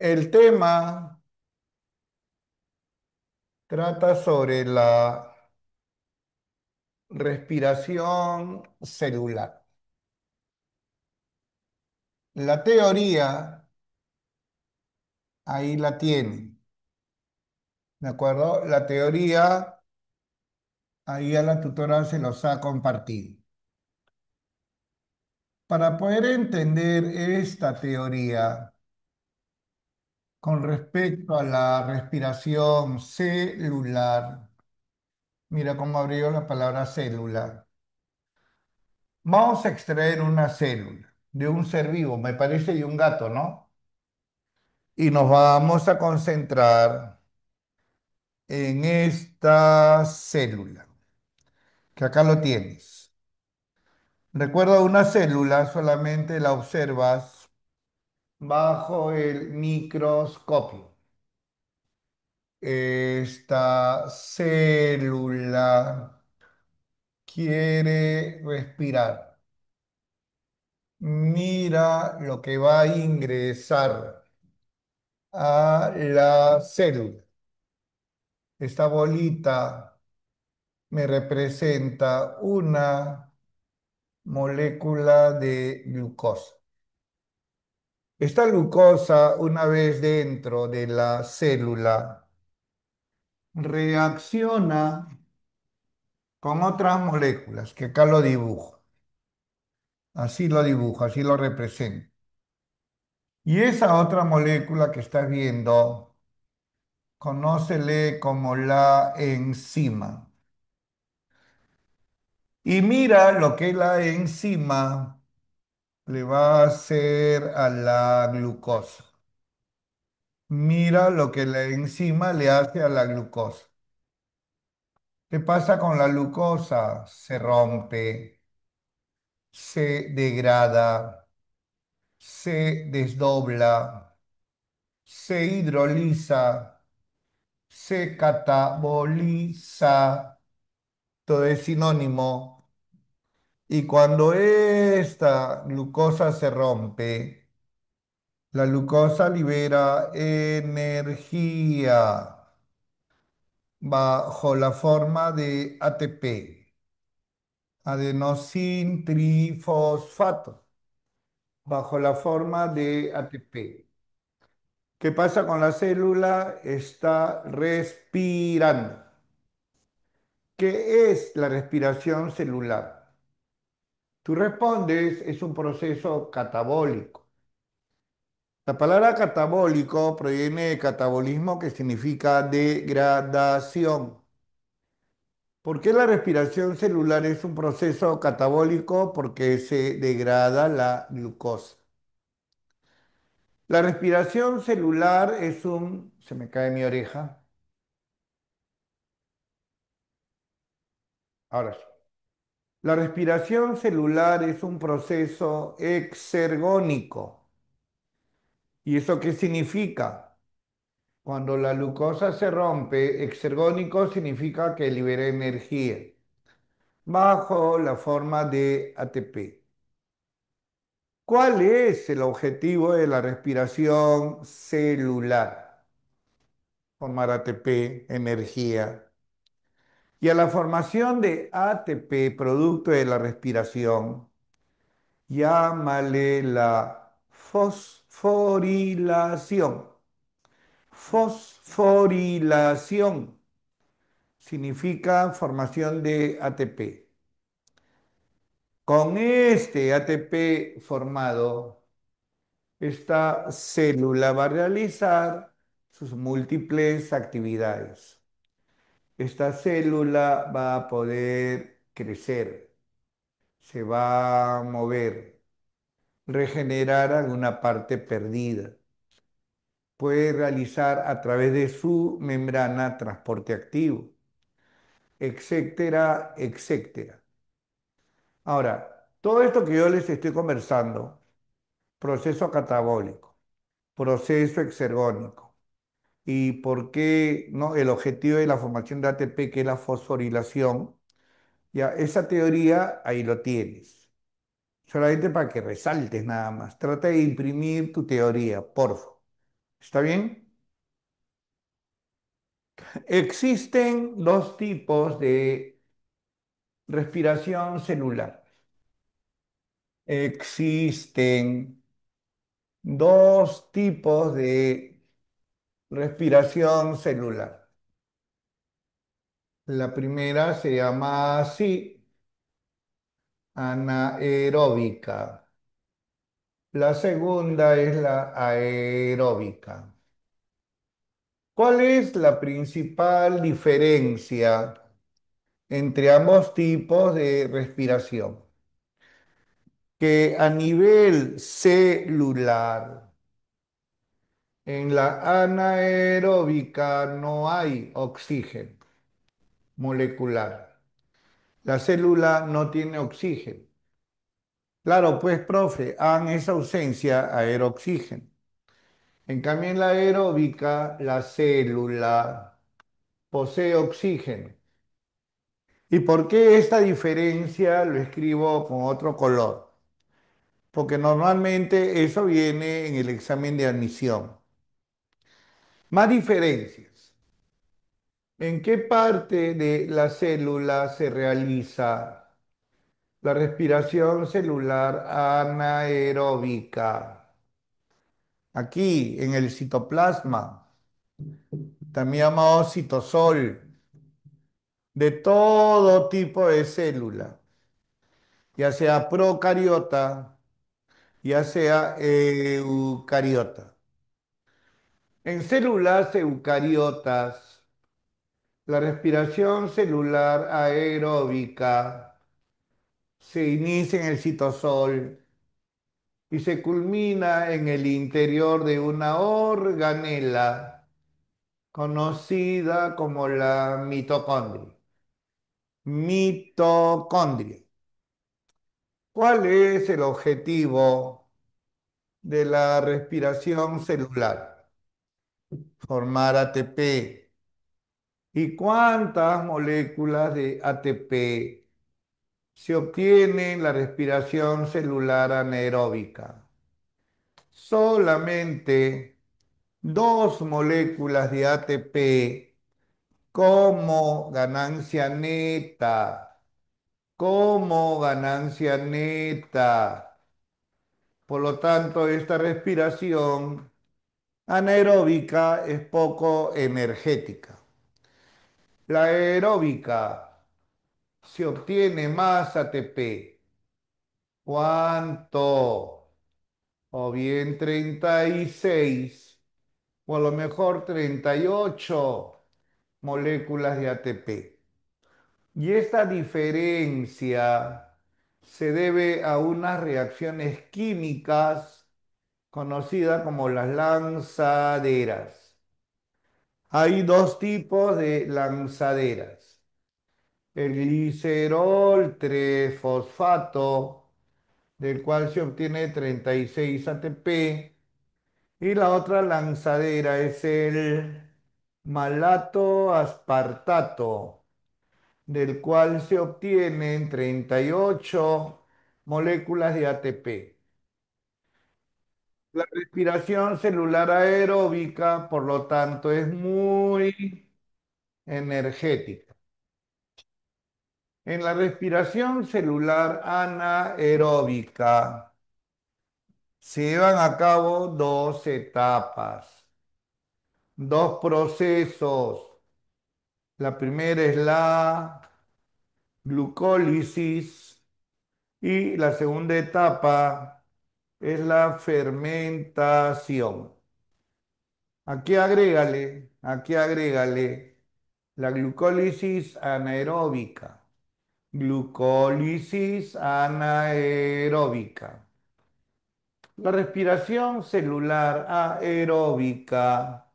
El tema trata sobre la respiración celular. La teoría, ahí la tienen, ¿de acuerdo? La teoría, ahí a la tutora se los ha compartido. Para poder entender esta teoría con respecto a la respiración celular, mira cómo abrió la palabra célula. Vamos a extraer una célula de un ser vivo, me parece de un gato, ¿no? Y nos vamos a concentrar en esta célula, que acá lo tienes. Recuerda, una célula solamente la observas bajo el microscopio. Esta célula quiere respirar. Mira lo que va a ingresar a la célula. Esta bolita me representa una molécula de glucosa. Esta glucosa, una vez dentro de la célula, reacciona con otras moléculas, que acá lo dibujo. Así lo dibujo, así lo represento. Y esa otra molécula que estás viendo, conócele como la enzima. Y mira lo que la enzima le va a hacer a la glucosa. Mira lo que la enzima le hace a la glucosa. ¿Qué pasa con la glucosa? Se rompe, se degrada, se desdobla, se hidroliza, se cataboliza, todo es sinónimo. Y cuando esta glucosa se rompe, la glucosa libera energía bajo la forma de ATP, adenosín trifosfato, bajo la forma de ATP. ¿Qué pasa con la célula? Está respirando. ¿Qué es la respiración celular? Tú respondes, es un proceso catabólico. La palabra catabólico proviene de catabolismo, que significa degradación. ¿Por qué la respiración celular es un proceso catabólico? Porque se degrada la glucosa. La respiración celular es un... Se me cae mi oreja. Ahora sí. La respiración celular es un proceso exergónico. ¿Y eso qué significa? Cuando la glucosa se rompe, exergónico significa que libera energía bajo la forma de ATP. ¿Cuál es el objetivo de la respiración celular? Formar ATP, energía. Y a la formación de ATP, producto de la respiración, llámale la fosforilación. Fosforilación significa formación de ATP. Con este ATP formado, esta célula va a realizar sus múltiples actividades. Esta célula va a poder crecer, se va a mover, regenerar alguna parte perdida. Puede realizar a través de su membrana transporte activo, etcétera, etcétera. Ahora, todo esto que yo les estoy conversando, proceso catabólico, proceso exergónico, y por qué no, el objetivo de la formación de ATP, que es la fosforilación, ya esa teoría ahí lo tienes. Solamente para que resaltes nada más. Trata de imprimir tu teoría, porfa. ¿Está bien? Existen dos tipos de respiración celular. Existen dos tipos de respiración celular. La primera se llama así, anaeróbica. La segunda es la aeróbica. ¿Cuál es la principal diferencia entre ambos tipos de respiración? Que a nivel celular, en la anaeróbica no hay oxígeno molecular. La célula no tiene oxígeno. Claro, pues, profe, en esa ausencia aer oxígeno. En cambio, en la aeróbica, la célula posee oxígeno. ¿Y por qué esta diferencia lo escribo con otro color? Porque normalmente eso viene en el examen de admisión. Más diferencias. ¿En qué parte de la célula se realiza la respiración celular anaeróbica? Aquí, en el citoplasma, también llamado citosol, de todo tipo de célula, ya sea procariota, ya sea eucariota. En células eucariotas, la respiración celular aeróbica se inicia en el citosol y se culmina en el interior de una organela conocida como la mitocondria. Mitocondria. ¿Cuál es el objetivo de la respiración celular? Formar ATP. ¿Y cuántas moléculas de ATP se obtiene en la respiración celular anaeróbica? Solamente dos moléculas de ATP como ganancia neta, como ganancia neta. Por lo tanto, esta respiración anaeróbica es poco energética. La aeróbica se obtiene más ATP. ¿Cuánto? O bien 36 o a lo mejor 38 moléculas de ATP. Y esta diferencia se debe a unas reacciones químicas conocidas como las lanzaderas. Hay dos tipos de lanzaderas. El glicerol 3-fosfato, del cual se obtiene 36 ATP, y la otra lanzadera es el malato aspartato, del cual se obtienen 38 moléculas de ATP. La respiración celular aeróbica, por lo tanto, es muy energética. En la respiración celular anaeróbica se llevan a cabo dos etapas, dos procesos. La primera es la glucólisis y la segunda etapa es la fermentación. Aquí agrégale la glucólisis anaeróbica. Glucólisis anaeróbica. La respiración celular aeróbica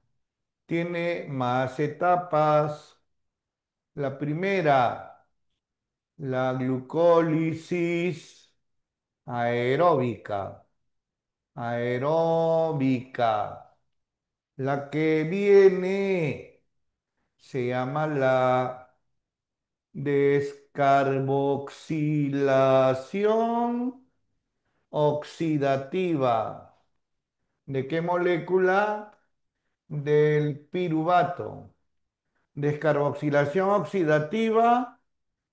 tiene más etapas. La primera, la glucólisis aeróbica. Aeróbica. La que viene se llama la descarboxilación oxidativa. ¿De qué molécula? del piruvato. Descarboxilación oxidativa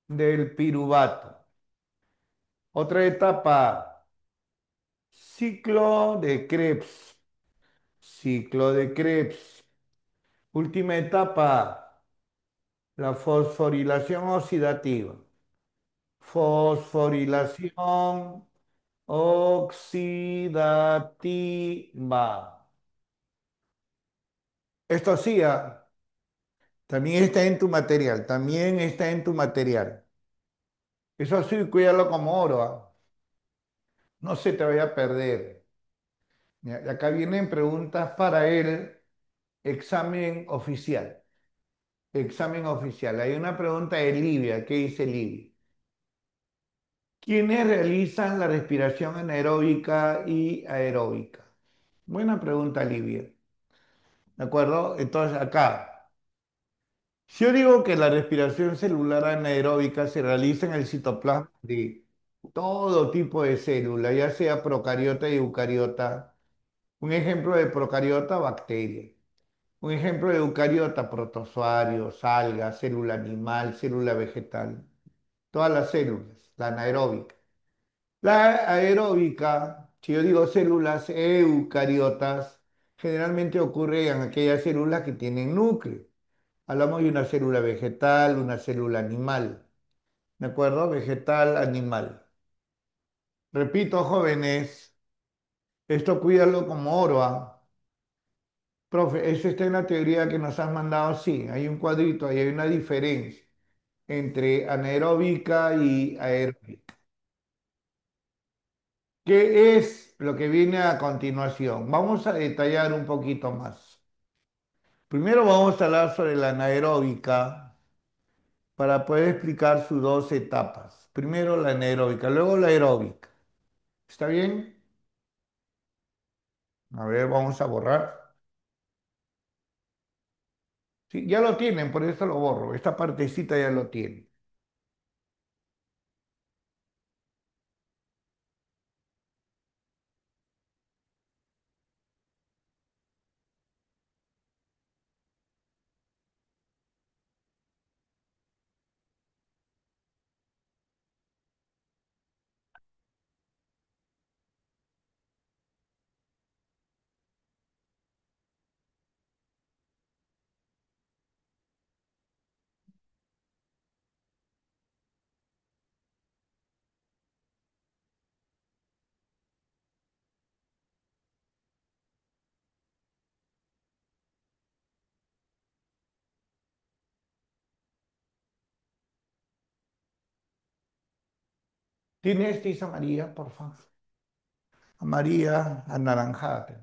del piruvato. Otra etapa, ciclo de Krebs. Ciclo de Krebs. Última etapa, la fosforilación oxidativa. Fosforilación oxidativa. Esto sí, también está en tu material, también está en tu material. Eso sí, cuídalo como oro, no se te vaya a perder. Ya, y acá vienen preguntas para el examen oficial. Examen oficial. Hay una pregunta de Livia. ¿Qué dice Livia? ¿Quiénes realizan la respiración anaeróbica y aeróbica? Buena pregunta, Livia. ¿De acuerdo? Entonces, acá, si yo digo que la respiración celular anaeróbica se realiza en el citoplasma de todo tipo de células, ya sea procariota y eucariota. Un ejemplo de procariota, bacteria. Un ejemplo de eucariota, protozoarios, algas, célula animal, célula vegetal. Todas las células, la anaeróbica. La aeróbica, si yo digo células eucariotas, generalmente ocurre en aquellas células que tienen núcleo. Hablamos de una célula vegetal, una célula animal. ¿De acuerdo? Vegetal, animal. Repito, jóvenes, esto cuídalo como oro, ¿ah? Profe, eso está en la teoría que nos has mandado, sí. Hay un cuadrito, ahí hay una diferencia entre anaeróbica y aeróbica. ¿Qué es lo que viene a continuación? Vamos a detallar un poquito más. Primero vamos a hablar sobre la anaeróbica para poder explicar sus dos etapas. Primero la anaeróbica, luego la aeróbica. ¿Está bien? A ver, vamos a borrar. Sí, ya lo tienen, por eso lo borro. Esta partecita ya lo tienen. ¿Tienes tiza María, por favor? Amarilla, anaranjada.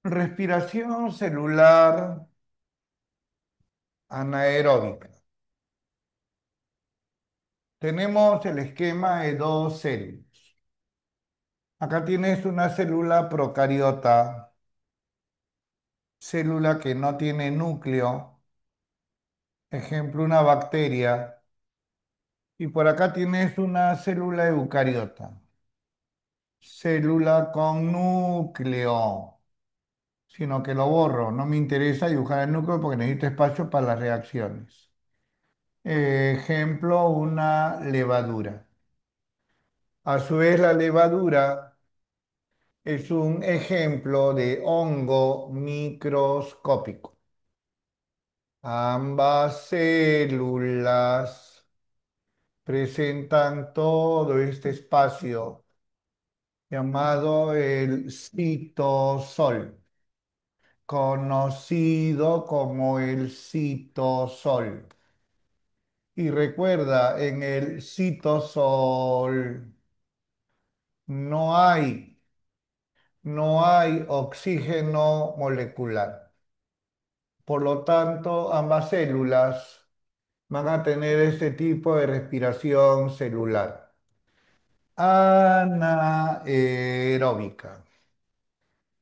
Respiración celular anaeróbica. Tenemos el esquema de dos células. Acá tienes una célula procariota, célula que no tiene núcleo, ejemplo, una bacteria. Y por acá tienes una célula eucariota, célula con núcleo, sino que lo borro. No me interesa dibujar el núcleo porque necesito espacio para las reacciones. Ejemplo, una levadura. A su vez, la levadura es un ejemplo de hongo microscópico. Ambas células presentan todo este espacio llamado el citosol, conocido como el citosol. Y recuerda, en el citosol no hay, no hay oxígeno molecular. Por lo tanto, ambas células van a tener este tipo de respiración celular, anaeróbica.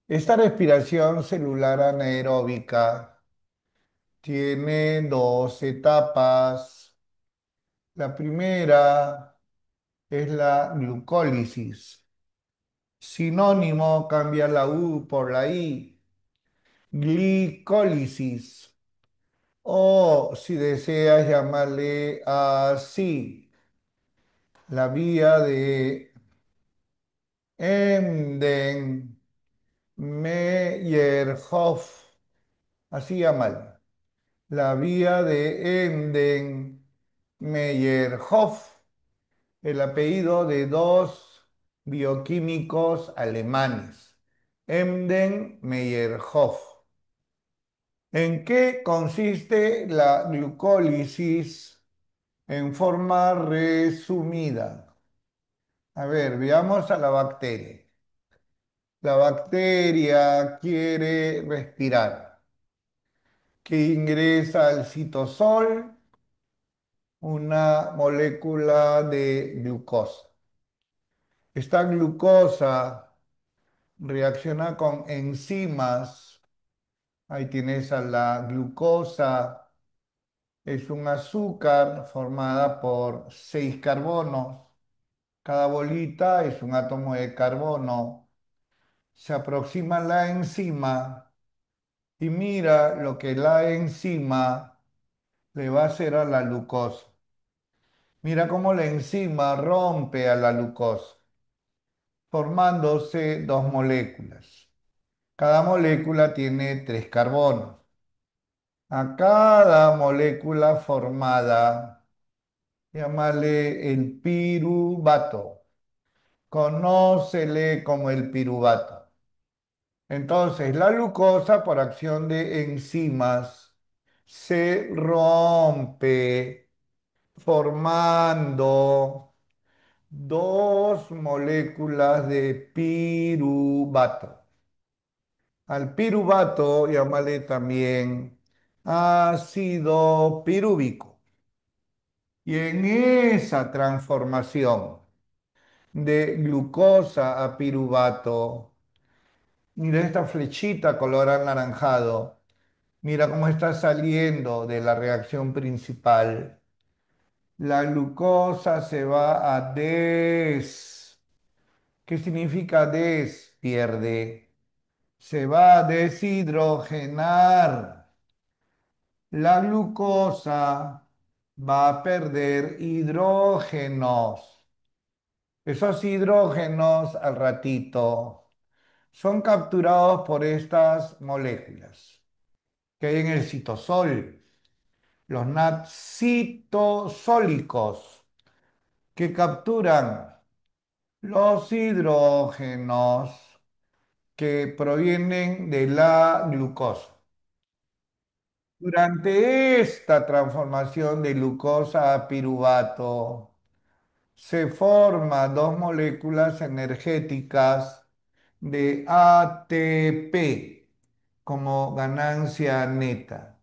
Esta respiración celular anaeróbica tiene dos etapas. La primera es la glucólisis. Sinónimo, cambia la U por la I. Glicólisis. O si deseas llamarle así, la vía de Embden-Meyerhof. Así llamarla. La vía de Embden-Meyerhof, el apellido de dos bioquímicos alemanes, Emden-Meyerhof. ¿En qué consiste la glucólisis en forma resumida? A ver, veamos a la bacteria. La bacteria quiere respirar. ¿Que ingresa al citosol? Una molécula de glucosa. Esta glucosa reacciona con enzimas. Ahí tienes a la glucosa. Es un azúcar formada por 6 carbonos. Cada bolita es un átomo de carbono. Se aproxima a la enzima y mira lo que la enzima le va a hacer a la glucosa. Mira cómo la enzima rompe a la glucosa, formándose dos moléculas. Cada molécula tiene 3 carbonos. A cada molécula formada, llámale el piruvato. Conócele como el piruvato. Entonces, la glucosa, por acción de enzimas, se rompe formando dos moléculas de piruvato. Al piruvato llámale también ácido pirúvico. Y en esa transformación de glucosa a piruvato, mira esta flechita color anaranjado, mira cómo está saliendo de la reacción principal. La glucosa se va a ¿qué significa des? Pierde. Se va a deshidrogenar. La glucosa va a perder hidrógenos. Esos hidrógenos al ratito son capturados por estas moléculas que hay en el citosol, los citosólicos, que capturan los hidrógenos que provienen de la glucosa. Durante esta transformación de glucosa a piruvato, se forman dos moléculas energéticas de ATP como ganancia neta.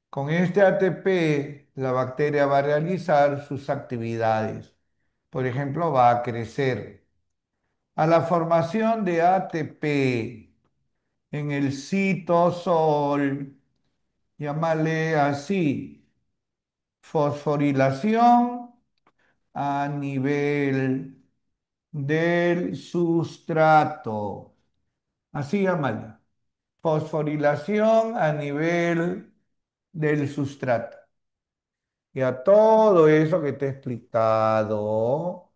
Con este ATP, la bacteria va a realizar sus actividades. Por ejemplo, va a crecer. A la formación de ATP en el citosol, llámale así, fosforilación a nivel del sustrato. Así llámala. Fosforilación a nivel del sustrato. Y a todo eso que te he explicado,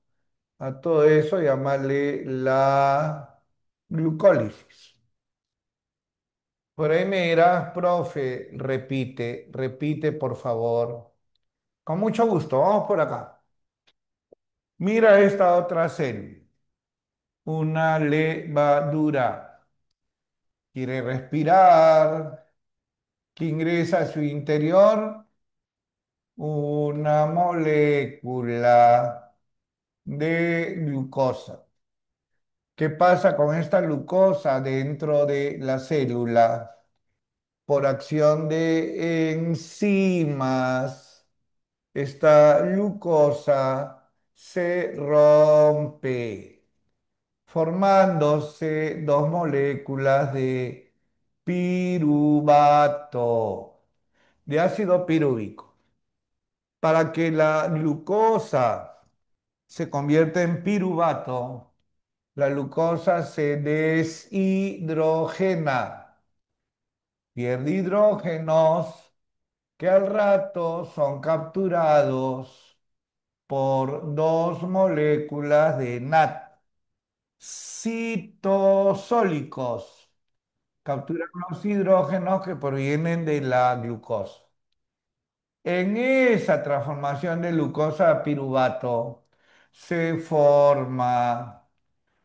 a todo eso llamarle la glucólisis. Por ahí me dirás, profe, repite, repite por favor. Con mucho gusto, vamos por acá. Mira esta otra serie. Una levadura. Quiere respirar. ¿Que ingresa a su interior? una molécula de glucosa. ¿Qué pasa con esta glucosa dentro de la célula? Por acción de enzimas, esta glucosa se rompe, formándose dos moléculas de piruvato, de ácido pirúvico. Para que la glucosa se convierta en piruvato, la glucosa se deshidrogena, pierde hidrógenos que al rato son capturados por dos moléculas de NAT, citosólicos. Capturan los hidrógenos que provienen de la glucosa. En esa transformación de glucosa a piruvato se forma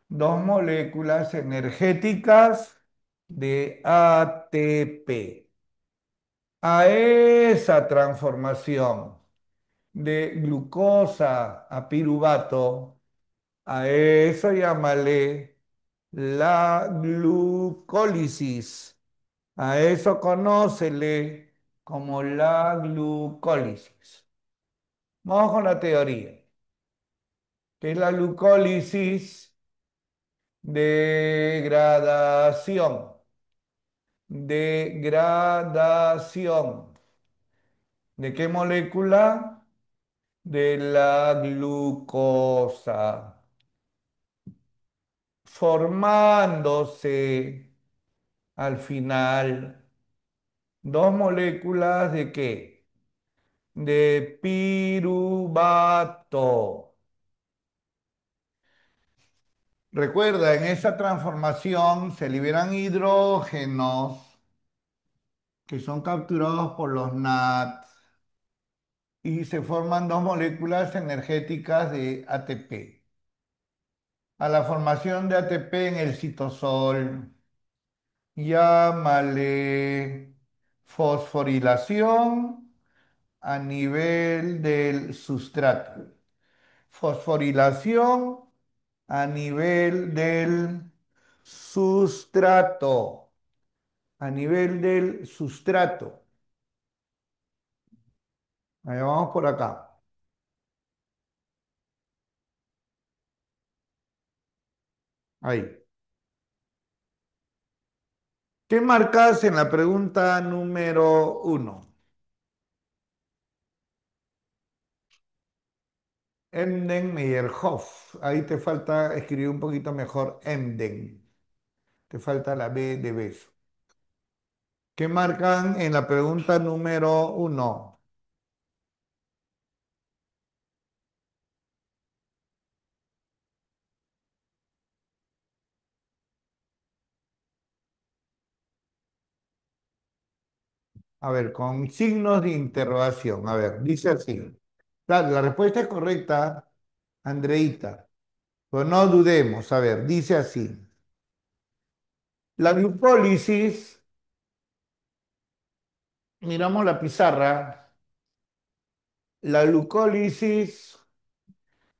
dos moléculas energéticas de ATP. A esa transformación de glucosa a piruvato, a eso llámale la glucólisis. A eso conócele como la glucólisis. Vamos con la teoría, que es la glucólisis, degradación, degradación. ¿De qué molécula? De la glucosa, formándose al final dos moléculas de qué? De piruvato. Recuerda, en esa transformación se liberan hidrógenos que son capturados por los NAT y se forman dos moléculas energéticas de ATP. A la formación de ATP en el citosol, llámale fosforilación a nivel del sustrato. Fosforilación a nivel del sustrato. A nivel del sustrato. Ahí vamos por acá. Ahí. ¿Qué marcas en la pregunta número uno? Emden Meyerhoff. Ahí te falta escribir un poquito mejor Emden. Te falta la B de beso. ¿Qué marcan en la pregunta número uno? A ver, con signos de interrogación. A ver, dice así. Claro, la respuesta es correcta, Andreita. Pero no dudemos. A ver, dice así. La glucólisis, miramos la pizarra. La glucólisis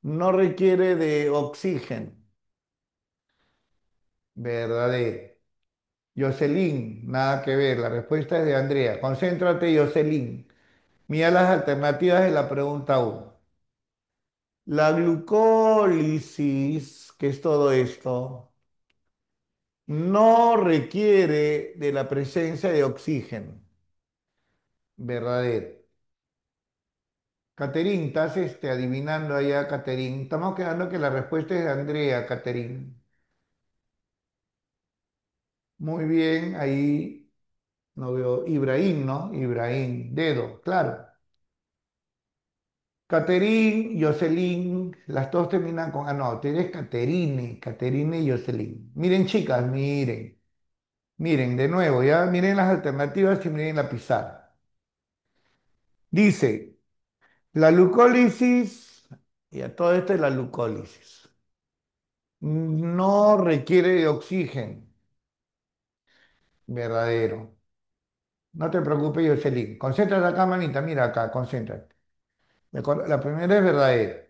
no requiere de oxígeno. Verdadero. Jocelyn, nada que ver. La respuesta es de Andrea. Concéntrate, Jocelyn. Mira las alternativas de la pregunta uno. La glucólisis, que es todo esto, no requiere de la presencia de oxígeno. Verdadero. Caterín, estás adivinando allá, Caterín. Estamos quedando que la respuesta es de Andrea, Caterín. Muy bien, ahí no veo. Ibrahim, ¿no? Ibrahim, dedo, claro. Caterín, Jocelyn, las dos terminan con... Ah, no, tienes Caterine, Caterine y Jocelyn. Miren, chicas, miren. Miren, de nuevo, ya miren las alternativas y miren la pizarra. Dice, la glucólisis, y a todo esto es la glucólisis, no requiere de oxígeno. Verdadero. No te preocupes, Jocelyn. Concéntrate acá, manita, mira acá, concéntrate. ¿De acuerdo? La primera es verdadera.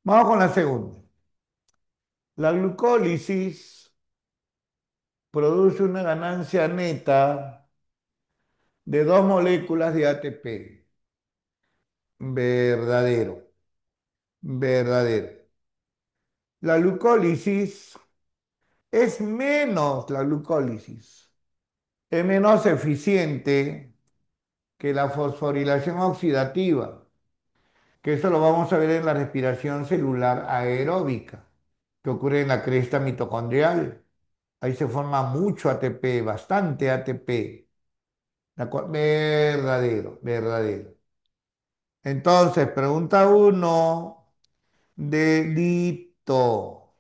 Vamos con la segunda. La glucólisis produce una ganancia neta de dos moléculas de ATP. Verdadero, verdadero. La glucólisis es menos la glucólisis. Es menos eficiente que la fosforilación oxidativa, que eso lo vamos a ver en la respiración celular aeróbica, que ocurre en la cresta mitocondrial. Ahí se forma mucho ATP, bastante ATP. Verdadero, verdadero. Entonces, pregunta uno, dedito.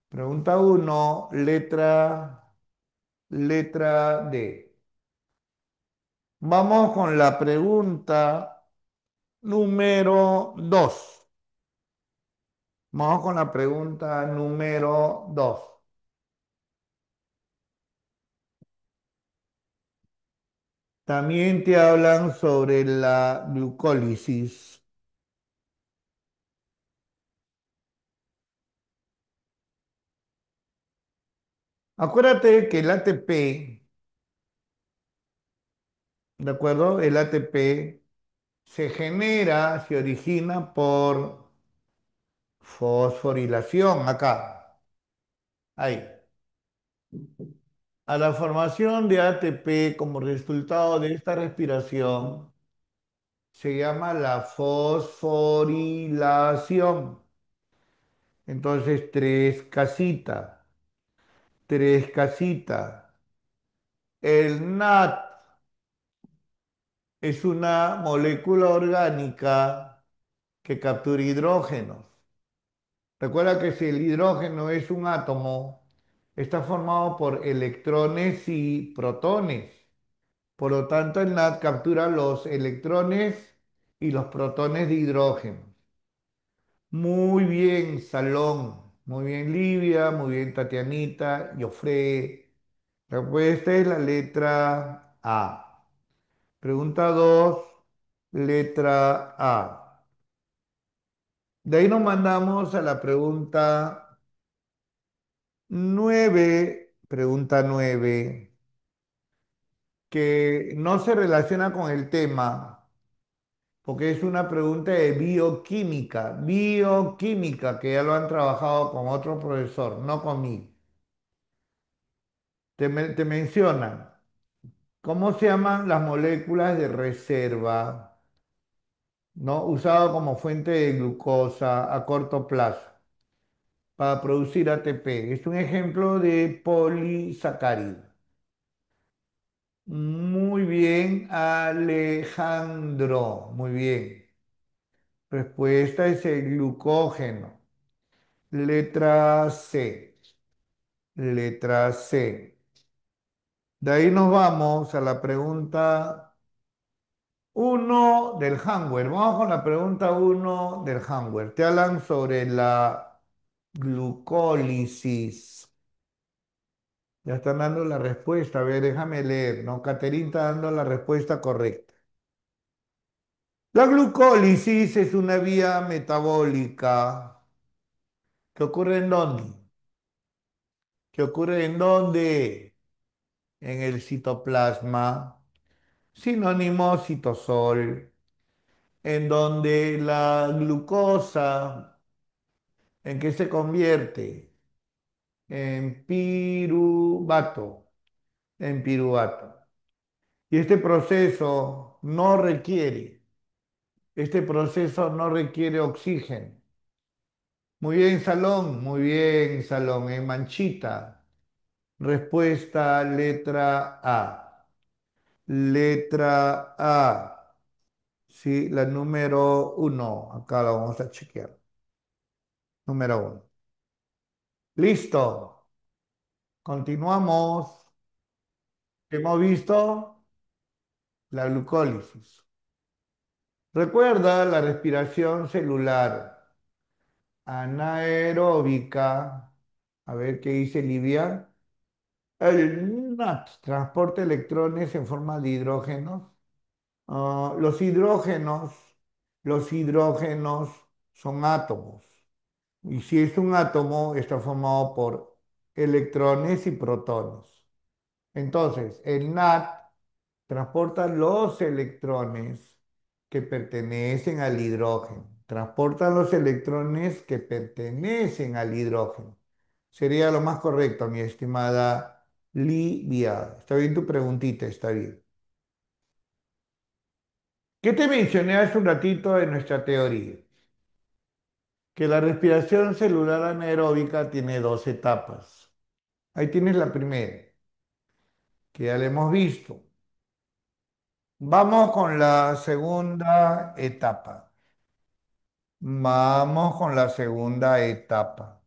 Pregunta uno, letra D. Vamos con la pregunta número 2. Vamos con la pregunta número 2. También te hablan sobre la glucólisis. Acuérdate que el ATP, ¿de acuerdo? El ATP se genera, se origina por fosforilación acá, ahí. A la formación de ATP como resultado de esta respiración se llama la fosforilación. Entonces, tres casitas. El NAT es una molécula orgánica que captura hidrógenos. Recuerda que si el hidrógeno es un átomo, está formado por electrones y protones. Por lo tanto, el NAT captura los electrones y los protones de hidrógeno. Muy bien, Salón. Muy bien, Livia. Muy bien, Tatianita. Jofre. La respuesta es la letra A. Pregunta 2, letra A. De ahí nos mandamos a la pregunta 9, pregunta 9, que no se relaciona con el tema, porque es una pregunta de bioquímica, que ya lo han trabajado con otro profesor, no conmigo. Te mencionan, ¿cómo se llaman las moléculas de reserva, no? Usado como fuente de glucosa a corto plazo para producir ATP. Es un ejemplo de polisacárido. Muy bien, Alejandro. Muy bien. Respuesta es el glucógeno. Letra C. Letra C. De ahí nos vamos a la pregunta uno del Hanwer. Vamos con la pregunta uno del Hanwer. Te hablan sobre la glucólisis. Ya están dando la respuesta. A ver, déjame leer. No, Caterina está dando la respuesta correcta. La glucólisis es una vía metabólica que ocurre ¿en dónde? ¿Que ocurre en dónde? En el citoplasma, sinónimo citosol, en donde la glucosa, ¿en qué se convierte? En piruvato, en piruvato. Y este proceso no requiere oxígeno. Muy bien, Salón, en manchita. Respuesta, letra A. Letra A. Sí, la número uno. Acá la vamos a chequear. Número uno. Listo. Continuamos. Hemos visto la glucólisis. Recuerda la respiración celular anaeróbica. A ver qué dice Livia. El NAT transporta electrones en forma de hidrógenos. Los hidrógenos Los hidrógenos son átomos. Y si es un átomo, está formado por electrones y protones. Entonces, el NAT transporta los electrones que pertenecen al hidrógeno. Transporta los electrones que pertenecen al hidrógeno. Sería lo más correcto, mi estimada Livia. Está bien tu preguntita, está bien. ¿Qué te mencioné hace un ratito de nuestra teoría? Que la respiración celular anaeróbica tiene dos etapas. Ahí tienes la primera, que ya la hemos visto. Vamos con la segunda etapa. Vamos con la segunda etapa.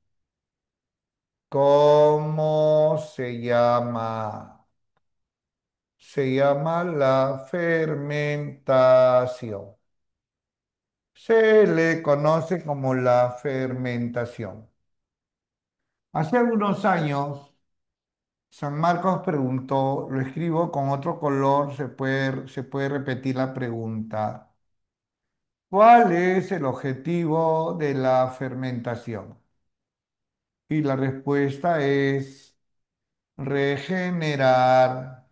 ¿Cómo se llama? Se llama la fermentación. Se le conoce como la fermentación. Hace algunos años, San Marcos preguntó, lo escribo con otro color, se puede repetir la pregunta. ¿Cuál es el objetivo de la fermentación? Y la respuesta es regenerar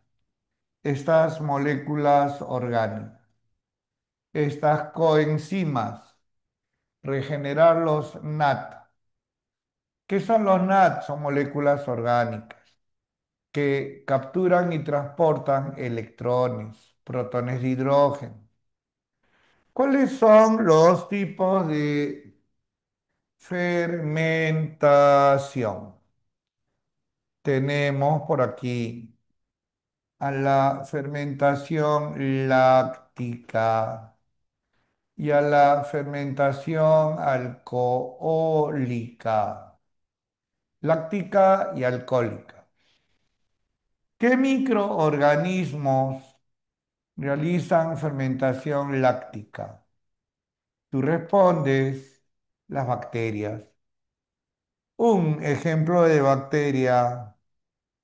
estas moléculas orgánicas, estas coenzimas, regenerar los NAT. ¿Qué son los NAT? Son moléculas orgánicas que capturan y transportan electrones, protones de hidrógeno. ¿Cuáles son los tipos de fermentación? Tenemos por aquí a la fermentación láctica y a la fermentación alcohólica, láctica y alcohólica. ¿Qué microorganismos realizan fermentación láctica? Tú respondes las bacterias. Un ejemplo de bacteria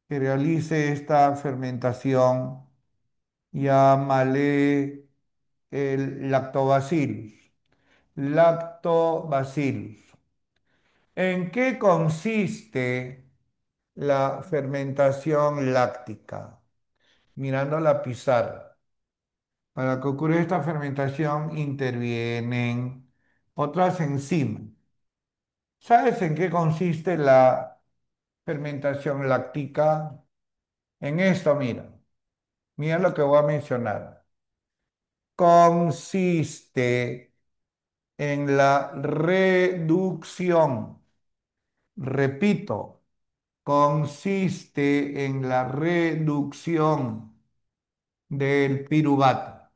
que realice esta fermentación, llámale el lactobacillus. Lactobacillus. ¿En qué consiste la fermentación láctica? Mirando la pizarra. Para que ocurra esta fermentación intervienen otras enzimas. ¿Sabes en qué consiste la fermentación láctica? En esto, mira. Mira lo que voy a mencionar. Consiste en la reducción. Repito, consiste en la reducción del piruvato.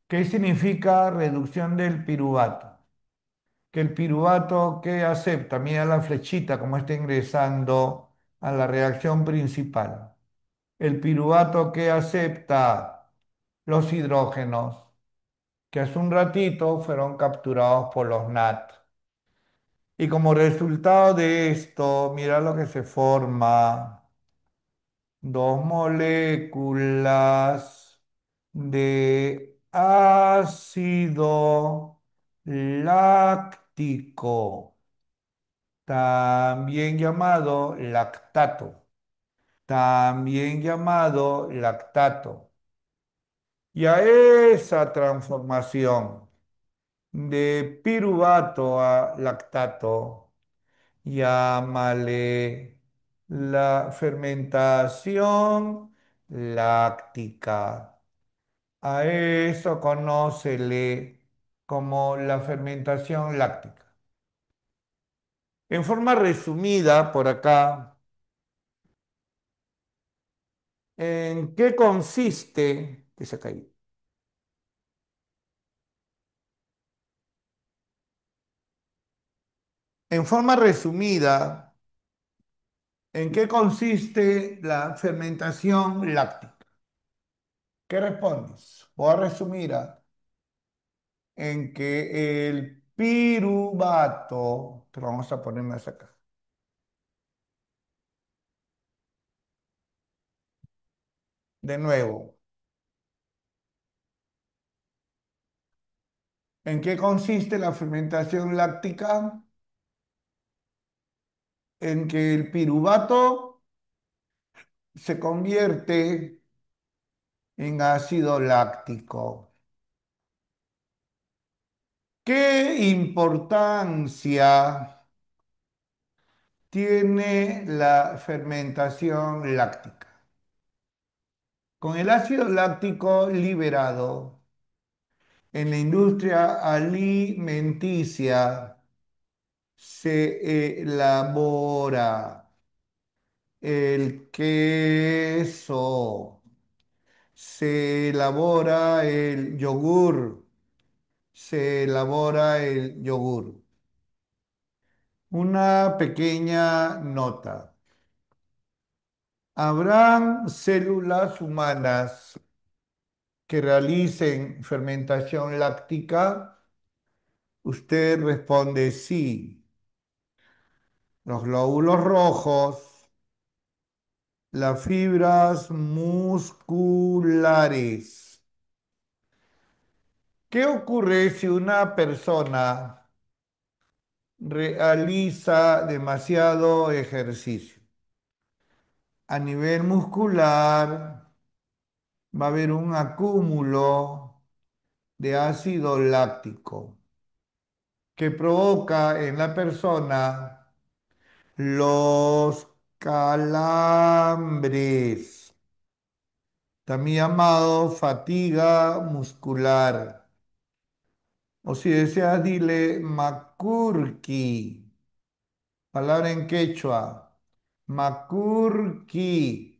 ¿Qué significa reducción del piruvato? Que el piruvato que acepta, mira la flechita como está ingresando a la reacción principal. El piruvato que acepta los hidrógenos, que hace un ratito fueron capturados por los NAT. Y como resultado de esto, mira lo que se forma. Dos moléculas de ácido láctico, también llamado lactato, también llamado lactato. Y a esa transformación de piruvato a lactato, llámale la fermentación láctica. A eso conócele como la fermentación láctica. En forma resumida, por acá, ¿en qué consiste? Que se ha caído. En forma resumida, ¿en qué consiste la fermentación láctica? ¿Qué respondes? Voy a resumir en que el piruvato, pero vamos a poner más acá. De nuevo, ¿En qué consiste la fermentación láctica? En que el piruvato se convierte en ácido láctico. ¿Qué importancia tiene la fermentación láctica? Con el ácido láctico liberado en la industria alimenticia se elabora el queso, se elabora el yogur, se elabora el yogur. Una pequeña nota. ¿Habrán células humanas que realicen fermentación láctica? Usted responde sí. Los glóbulos rojos, las fibras musculares. ¿Qué ocurre si una persona realiza demasiado ejercicio? A nivel muscular va a haber un acúmulo de ácido láctico que provoca en la persona los calambres, también llamado fatiga muscular. O si deseas, dile makurki, palabra en quechua, makurki.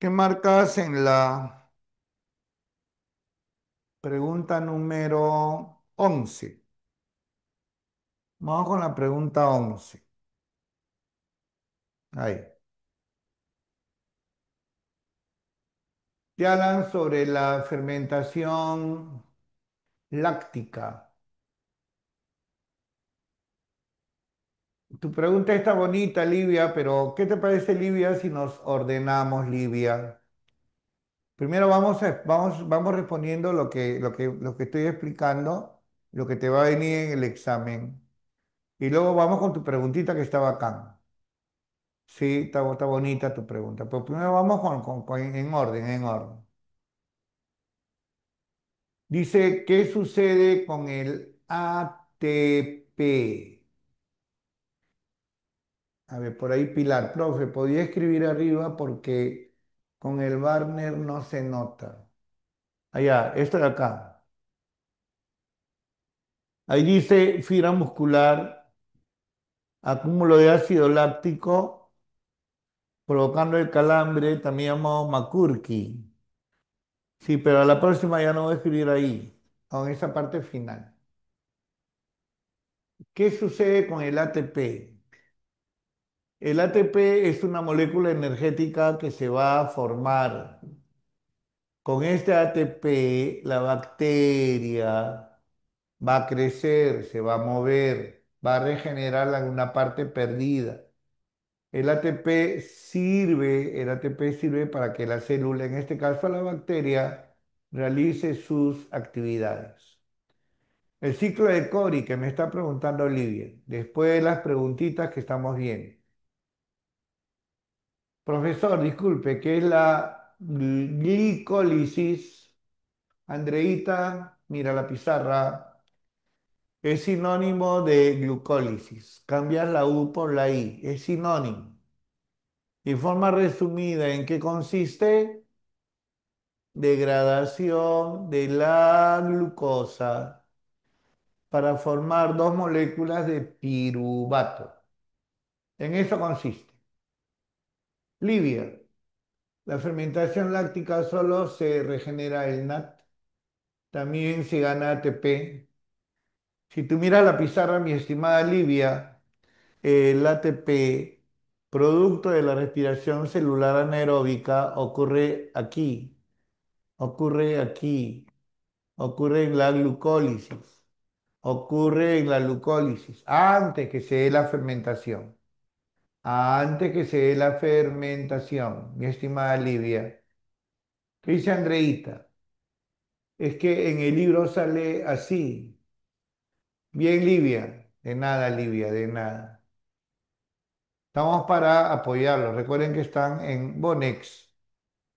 ¿Qué marcas en la pregunta número 11? Vamos con la pregunta 11. Ahí. Te hablan sobre la fermentación láctica. Tu pregunta está bonita, Livia, pero ¿qué te parece, Livia, si nos ordenamos, Livia? Primero vamos respondiendo lo que estoy explicando, lo que te va a venir en el examen. Y luego vamos con tu preguntita que está bacán. Sí, está bonita tu pregunta. Pero primero vamos en orden, en orden. Dice, ¿qué sucede con el ATP? A ver, por ahí Pilar, profe, podía escribir arriba porque con el Barner no se nota. Allá, esto de acá. Ahí dice fibra muscular, acúmulo de ácido láctico, provocando el calambre, también llamado McCurky. Sí, pero a la próxima ya no voy a escribir ahí, en esa parte final. ¿Qué sucede con el ATP? El ATP es una molécula energética que se va a formar. Con este ATP, la bacteria va a crecer, se va a mover, va a regenerar alguna parte perdida. El ATP sirve para que la célula, en este caso la bacteria, realice sus actividades. El ciclo de Cori que me está preguntando Olivia, después de las preguntitas que estamos viendo. Profesor, disculpe, ¿qué es la glicólisis? Andreíta, mira la pizarra. Es sinónimo de glucólisis. Cambias la U por la I. Es sinónimo. Y forma resumida, ¿en qué consiste? Degradación de la glucosa para formar dos moléculas de piruvato. En eso consiste. Livia, la fermentación láctica solo se regenera el NAT. También se gana ATP. Si tú miras la pizarra, mi estimada Livia, el ATP producto de la respiración celular anaeróbica, ocurre aquí, ocurre aquí, ocurre en la glucólisis, ocurre en la glucólisis, antes que se dé la fermentación, antes que se dé la fermentación, mi estimada Livia. ¿Qué dice Andreita? Es que en el libro sale así. Bien, Livia. De nada, Livia, de nada. Estamos para apoyarlos. Recuerden que están en Bonex,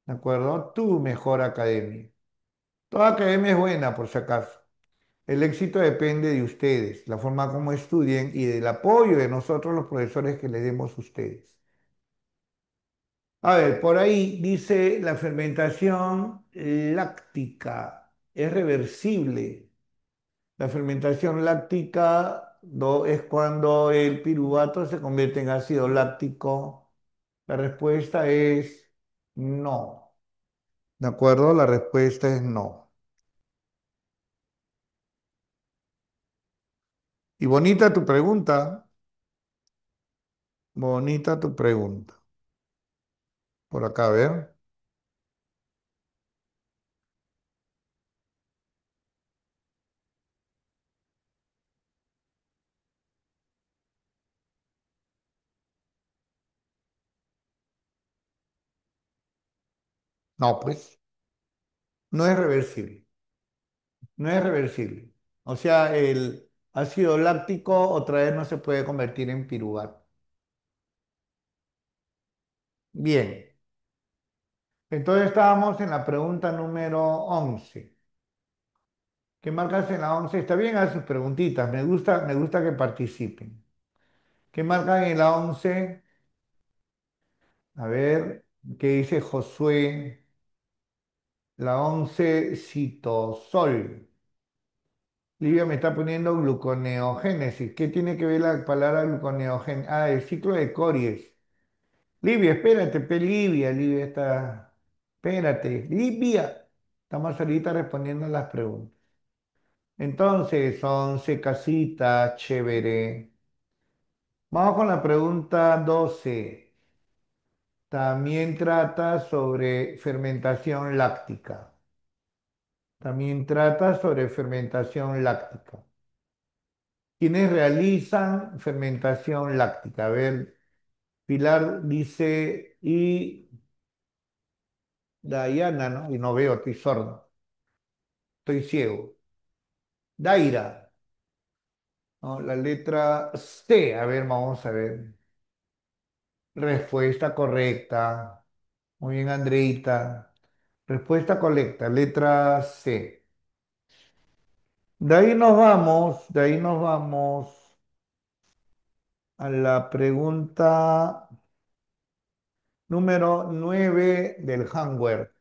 ¿de acuerdo? Tu mejor academia. Toda academia es buena, por si acaso. El éxito depende de ustedes, la forma como estudien y del apoyo de nosotros, los profesores, que les demos a ustedes. A ver, por ahí dice la fermentación láctica es reversible. La fermentación láctica es cuando el piruvato se convierte en ácido láctico. La respuesta es no. ¿De acuerdo? La respuesta es no. Y bonita tu pregunta. Bonita tu pregunta. Por acá, a ver. No, pues, no es reversible. No es reversible. O sea, el ácido láctico otra vez no se puede convertir en piruvato. Bien. Entonces estábamos en la pregunta número 11. ¿Qué marcas en la 11? Está bien, haz sus preguntitas. Me gusta que participen. ¿Qué marcan en la 11? A ver, ¿qué dice Josué? La 11, citosol. Livia me está poniendo gluconeogénesis. ¿Qué tiene que ver la palabra gluconeogénesis? Ah, el ciclo de Cories. Livia, espérate, Livia, Livia está... Espérate, Livia. Estamos ahorita respondiendo las preguntas. Entonces, 11 casitas, chévere. Vamos con la pregunta 12. También trata sobre fermentación láctica. También trata sobre fermentación láctica. ¿Quiénes realizan fermentación láctica? A ver, Pilar dice, y Dayana, ¿no? Y no veo, estoy sordo, estoy ciego. Daira, ¿no? La letra C, a ver, vamos a ver. Respuesta correcta. Muy bien, Andreita. Respuesta correcta, letra C. De ahí nos vamos a la pregunta número 9 del Hanware.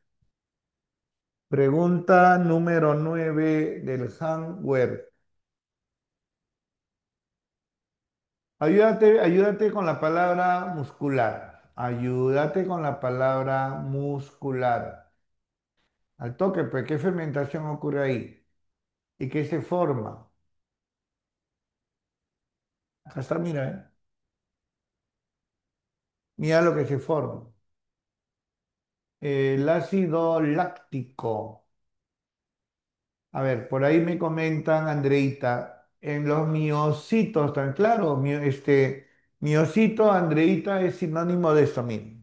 Pregunta número 9 del Hanware. Ayúdate con la palabra muscular. Ayúdate con la palabra muscular. Al toque, pues, ¿qué fermentación ocurre ahí? ¿Y qué se forma? Acá está, mira, ¿eh? Mira lo que se forma. El ácido láctico. A ver, por ahí me comentan, Andreita, en los miocitos, tan claro, miocito, Andreita, es sinónimo de esto mismo.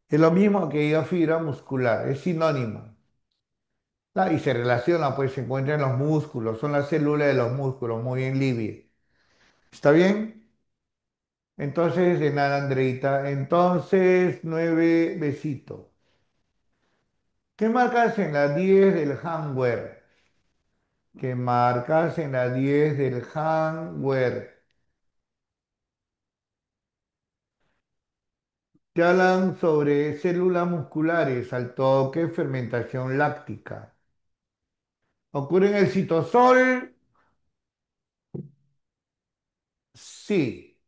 Es lo mismo que fibra muscular, es sinónimo. Y se relaciona, pues se encuentra en los músculos, son las células de los músculos, muy bien, Libby. ¿Está bien? Entonces, de nada, Andreita. Entonces, 9 besitos. ¿Qué marcas en la 10 del handwear? ¿Qué marcas en la 10 del handwear? Te hablan sobre células musculares al toque, fermentación láctica. ¿Ocurre en el citosol? Sí.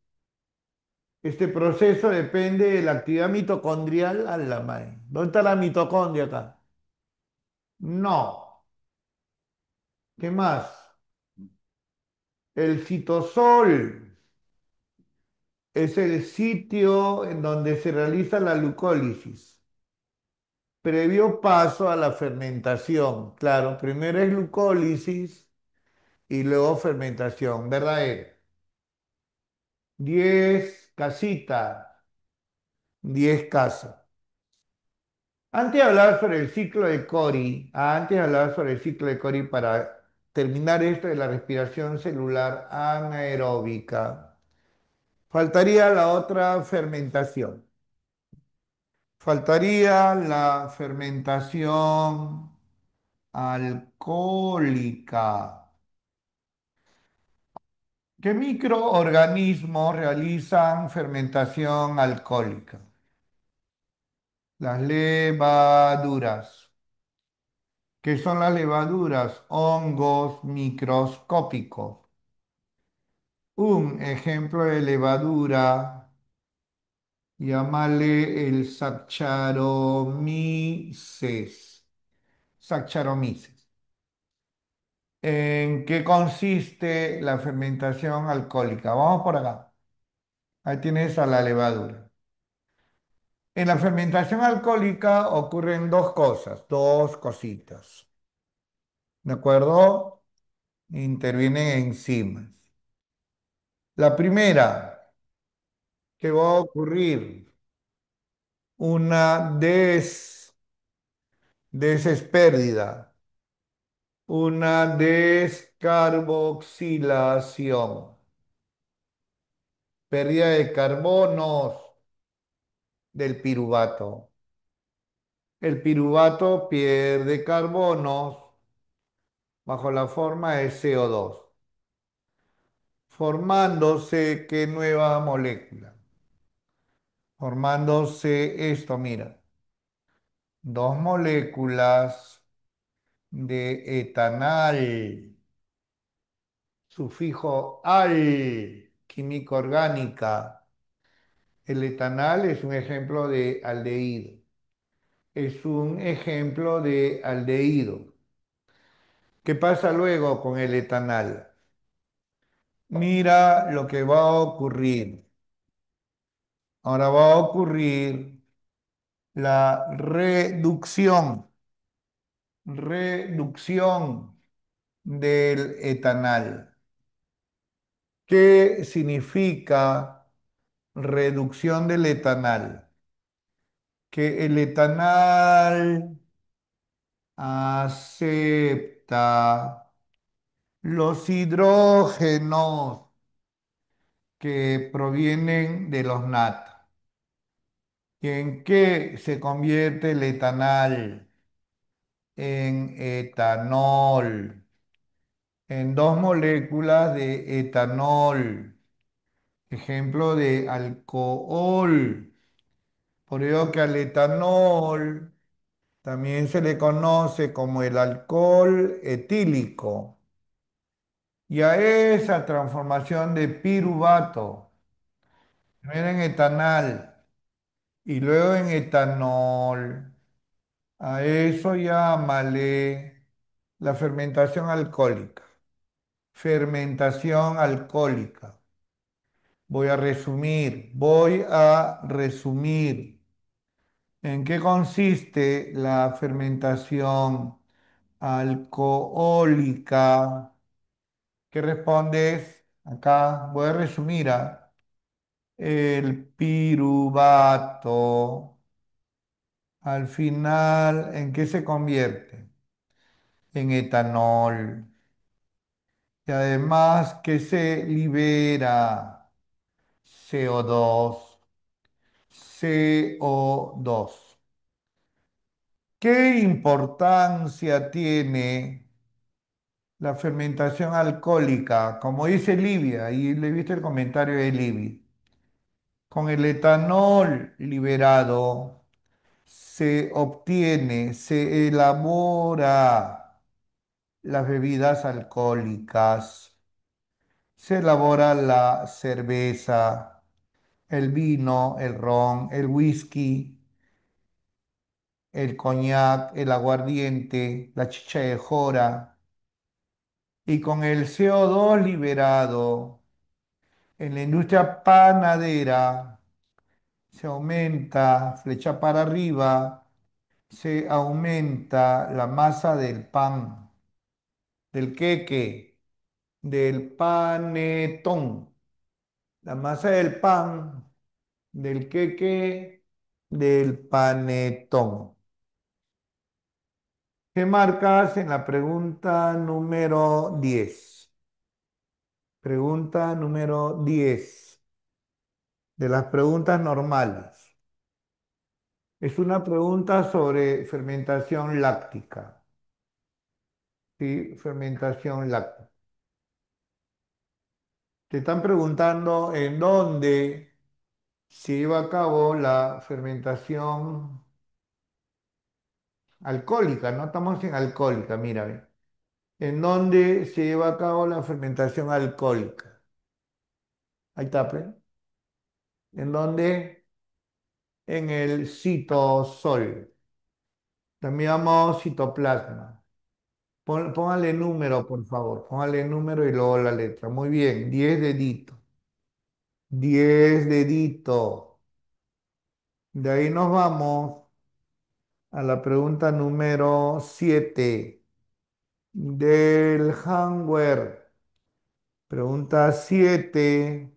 Este proceso depende de la actividad mitocondrial a la madre. ¿Dónde está la mitocondria acá? No. ¿Qué más? El citosol. Es el sitio en donde se realiza la glucólisis, previo paso a la fermentación. Claro, primero es glucólisis y luego fermentación. Verdadero. 10 casita, 10 casa. Antes de hablar sobre el ciclo de Cori, antes de hablar sobre el ciclo de Cori para terminar esto de la respiración celular anaeróbica, faltaría la otra fermentación. Faltaría la fermentación alcohólica. ¿Qué microorganismos realizan fermentación alcohólica? Las levaduras. ¿Qué son las levaduras? Hongos microscópicos. Un ejemplo de levadura, llámale el Saccharomyces. Saccharomyces. ¿En qué consiste la fermentación alcohólica? Vamos por acá. Ahí tienes a la levadura. En la fermentación alcohólica ocurren dos cosas, dos cositas. ¿De acuerdo? Intervienen enzimas. La primera que va a ocurrir, una desespérdida, una descarboxilación, pérdida de carbonos del piruvato. El piruvato pierde carbonos bajo la forma de CO2, formándose qué nueva molécula. Formándose esto, mira, dos moléculas de etanal, sufijo al, química orgánica. El etanal es un ejemplo de aldehído. Es un ejemplo de aldehído. ¿Qué pasa luego con el etanal? Mira lo que va a ocurrir. Ahora va a ocurrir la reducción del etanal. ¿Qué significa reducción del etanal? Que el etanal acepta los hidrógenos que provienen de los NAT. ¿Y en qué se convierte el etanal? En etanol, en dos moléculas de etanol, ejemplo de alcohol. Por ello que al etanol también se le conoce como el alcohol etílico. Y a esa transformación de piruvato, primero en etanal y luego en etanol, a eso llámale la fermentación alcohólica. Fermentación alcohólica. Voy a resumir. ¿En qué consiste la fermentación alcohólica? ¿Qué respondes? Acá voy a resumir. El piruvato, al final, ¿en qué se convierte? En etanol. Y además, ¿qué se libera? CO2. CO2. ¿Qué importancia tiene la fermentación alcohólica? Como dice Livia, y le viste el comentario de Livia. Con el etanol liberado se obtiene, se elabora las bebidas alcohólicas, se elabora la cerveza, el vino, el ron, el whisky, el coñac, el aguardiente, la chicha de jora, y con el CO2 liberado, En la industria panadera se aumenta, flecha para arriba, se aumenta la masa del pan, del queque, del panetón, la masa del pan, del queque, del panetón. ¿Qué marcas en la pregunta número 10? Pregunta número 10 de las preguntas normales. Es una pregunta sobre fermentación láctica. ¿Sí? Fermentación láctica. Te están preguntando en dónde se lleva a cabo la fermentación alcohólica. No estamos en alcohólica, mira, ve. ¿En dónde se lleva a cabo la fermentación alcohólica? Ahí está, pe. ¿En dónde? En el citosol. También llamado citoplasma. Póngale número, por favor. Póngale número y luego la letra. Muy bien, 10 deditos. 10 deditos. De ahí nos vamos a la pregunta número 7 del Hanwer. Pregunta 7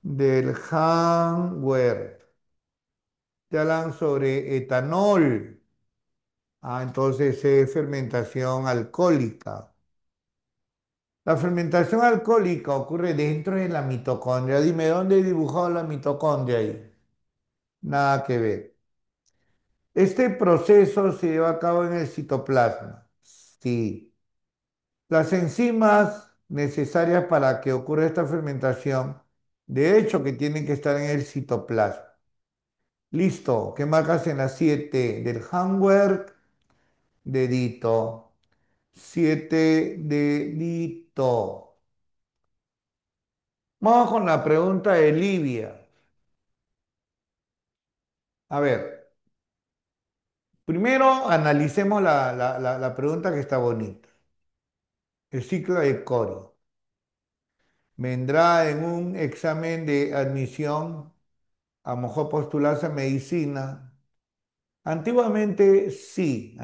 del Hanwer. Te hablan sobre etanol. Entonces es fermentación alcohólica. La fermentación alcohólica ocurre dentro de la mitocondria. Dime, ¿dónde he dibujado la mitocondria ahí? Nada que ver. Este proceso se lleva a cabo en el citoplasma. Sí. Las enzimas necesarias para que ocurra esta fermentación, de hecho, que tienen que estar en el citoplasma. Listo. ¿Qué marcas en la 7 del handwork? Dedito. 7 dedito. Vamos con la pregunta de Livia. A ver, primero analicemos la pregunta que está bonita. El ciclo de Cori. Vendrá en un examen de admisión, a lo mejor postularse a medicina. Antiguamente sí.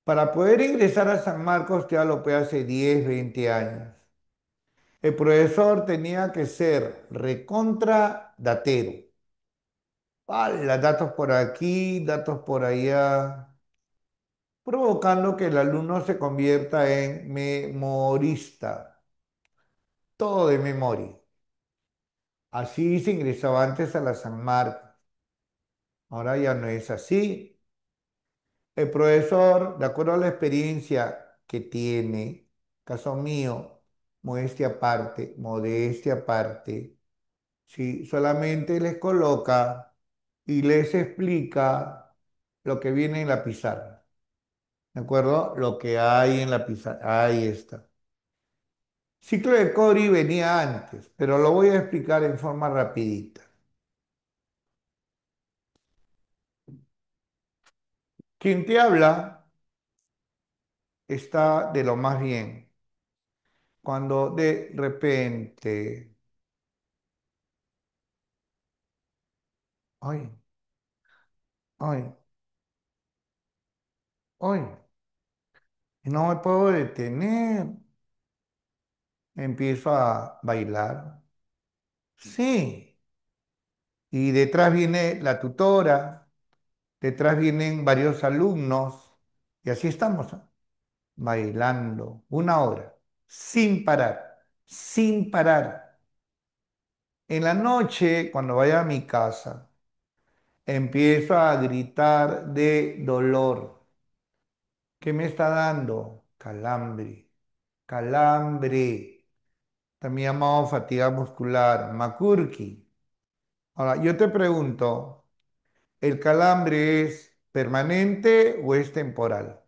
Para poder ingresar a San Marcos, te hablo pues hace 10, 20 años. El profesor tenía que ser recontra datero. Datos por aquí, datos por allá, provocando que el alumno se convierta en memorista, todo de memoria. Así se ingresaba antes a la San Marcos. Ahora ya no es así. El profesor, de acuerdo a la experiencia que tiene, caso mío, modestia aparte, sí, solamente les coloca y les explica lo que viene en la pizarra. ¿De acuerdo? Lo que hay en la pizarra. Ahí está. Ciclo de Cori venía antes, pero lo voy a explicar en forma rapidita. Quien te habla está de lo más bien. Cuando de repente, ay, ay, ay, no me puedo detener, empiezo a bailar. Sí, y detrás viene la tutora, detrás vienen varios alumnos, y así estamos, ¿ah? Bailando 1 hora, sin parar, sin parar. En la noche, cuando vaya a mi casa, empiezo a gritar de dolor. ¿Qué me está dando? Calambre, calambre. También llamado fatiga muscular, Makurki. Ahora, yo te pregunto, ¿el calambre es permanente o es temporal?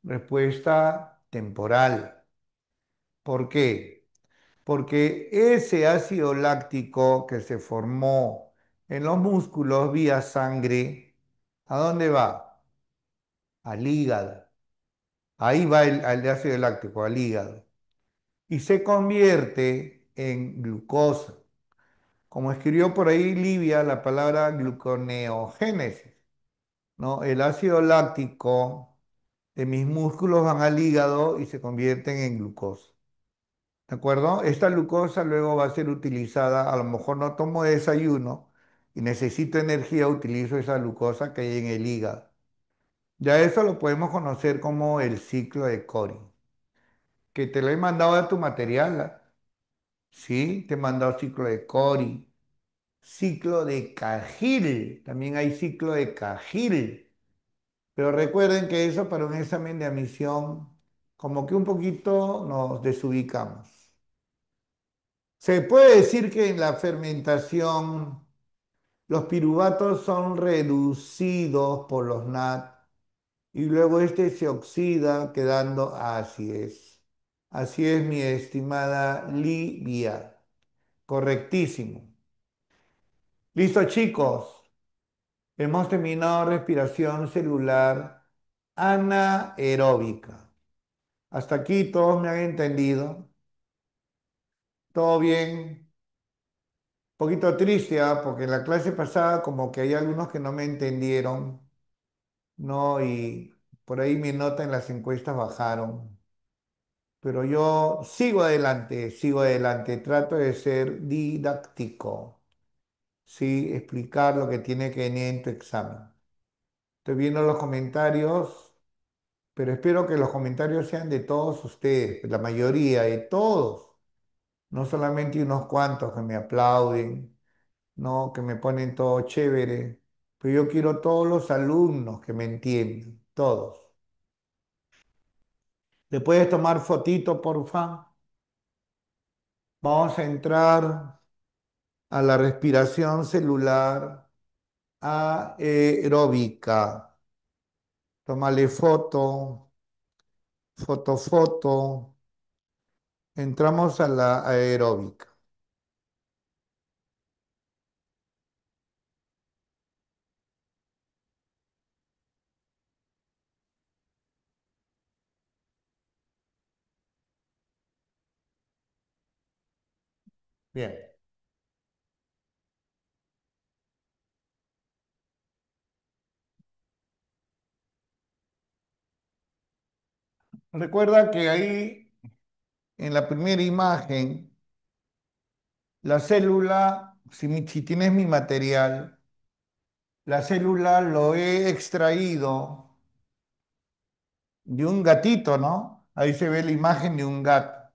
Respuesta temporal. ¿Por qué? Porque ese ácido láctico que se formó en los músculos vía sangre, ¿a dónde va? Al hígado. Ahí va el ácido láctico, al hígado. y se convierte en glucosa. Como escribió por ahí Livia la palabra gluconeogénesis, ¿no? El ácido láctico de mis músculos van al hígado y se convierten en glucosa. ¿De acuerdo? Esta glucosa luego va a ser utilizada, a lo mejor no tomo desayuno y necesito energía, utilizo esa glucosa que hay en el hígado. Ya eso lo podemos conocer como el ciclo de Cori, que te lo he mandado a tu material, ¿ah? Sí, te he mandado ciclo de Cori, ciclo de Cajil, también hay ciclo de Cajil, pero recuerden que eso para un examen de admisión, como que un poquito nos desubicamos. Se puede decir que en la fermentación los piruvatos son reducidos por los NAT y luego este se oxida quedando así es. Así es, mi estimada Livia. Correctísimo. Listo, chicos. Hemos terminado respiración celular anaeróbica. Hasta aquí todos me han entendido. ¿Todo bien? Un poquito triste, ¿ah? Porque en la clase pasada como que hay algunos que no me entendieron, ¿no? Y por ahí mi nota en las encuestas bajaron. Pero yo sigo adelante, trato de ser didáctico, ¿sí? Explicar lo que tiene que venir en tu examen. Estoy viendo los comentarios, pero espero que los comentarios sean de todos ustedes, la mayoría, de todos, no solamente unos cuantos que me aplauden, no, que me ponen todo chévere, pero yo quiero todos los alumnos que me entiendan, todos. ¿Le puedes tomar fotito, por favor? Vamos a entrar a la respiración celular aeróbica. Tómale foto, foto. Entramos a la aeróbica. Bien. Recuerda que ahí en la primera imagen, la célula, si tienes mi material, la célula lo he extraído de un gatito, ¿no? Ahí se ve la imagen de un gato.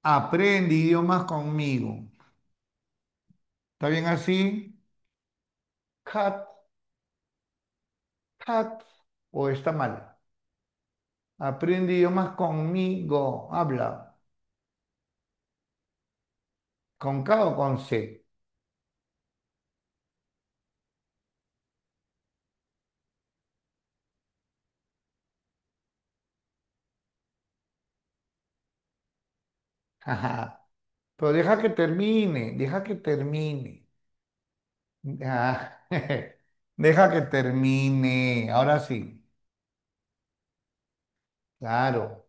Aprende idiomas conmigo. ¿Está bien así? Cat, cat. ¿O está mal? Aprende idiomas conmigo. Habla. ¿Con K o con C? Ajá. Pero deja que termine, deja que termine. Ah, deja que termine. Ahora sí. Claro.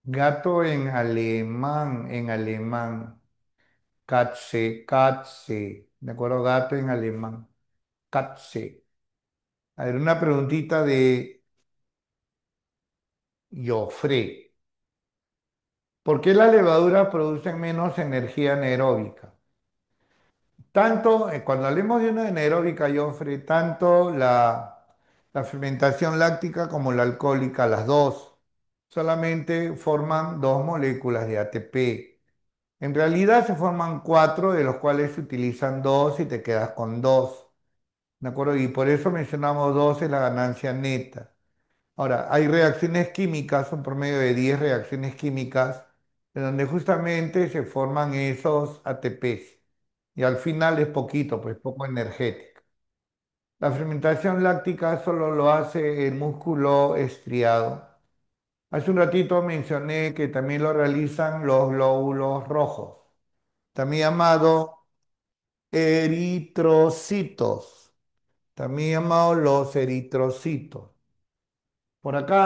Gato en alemán, en alemán. Katze, Katze. ¿De acuerdo? Gato en alemán. Katze. A ver, una preguntita de Joffre. ¿Por qué las levaduras producen menos energía anaeróbica? Tanto, cuando hablemos de una anaeróbica, Joffre, tanto la fermentación láctica como la alcohólica, las dos, solamente forman dos moléculas de ATP. En realidad se forman cuatro, de los cuales se utilizan dos y te quedas con dos. ¿De acuerdo? Y por eso mencionamos dos en la ganancia neta. Ahora, hay reacciones químicas, un promedio de 10 reacciones químicas, en donde justamente se forman esos ATPs. Y al final es poquito, pues poco energético. La fermentación láctica solo lo hace el músculo estriado. Hace un ratito mencioné que también lo realizan los glóbulos rojos, también llamado eritrocitos, también llamados los eritrocitos. Por acá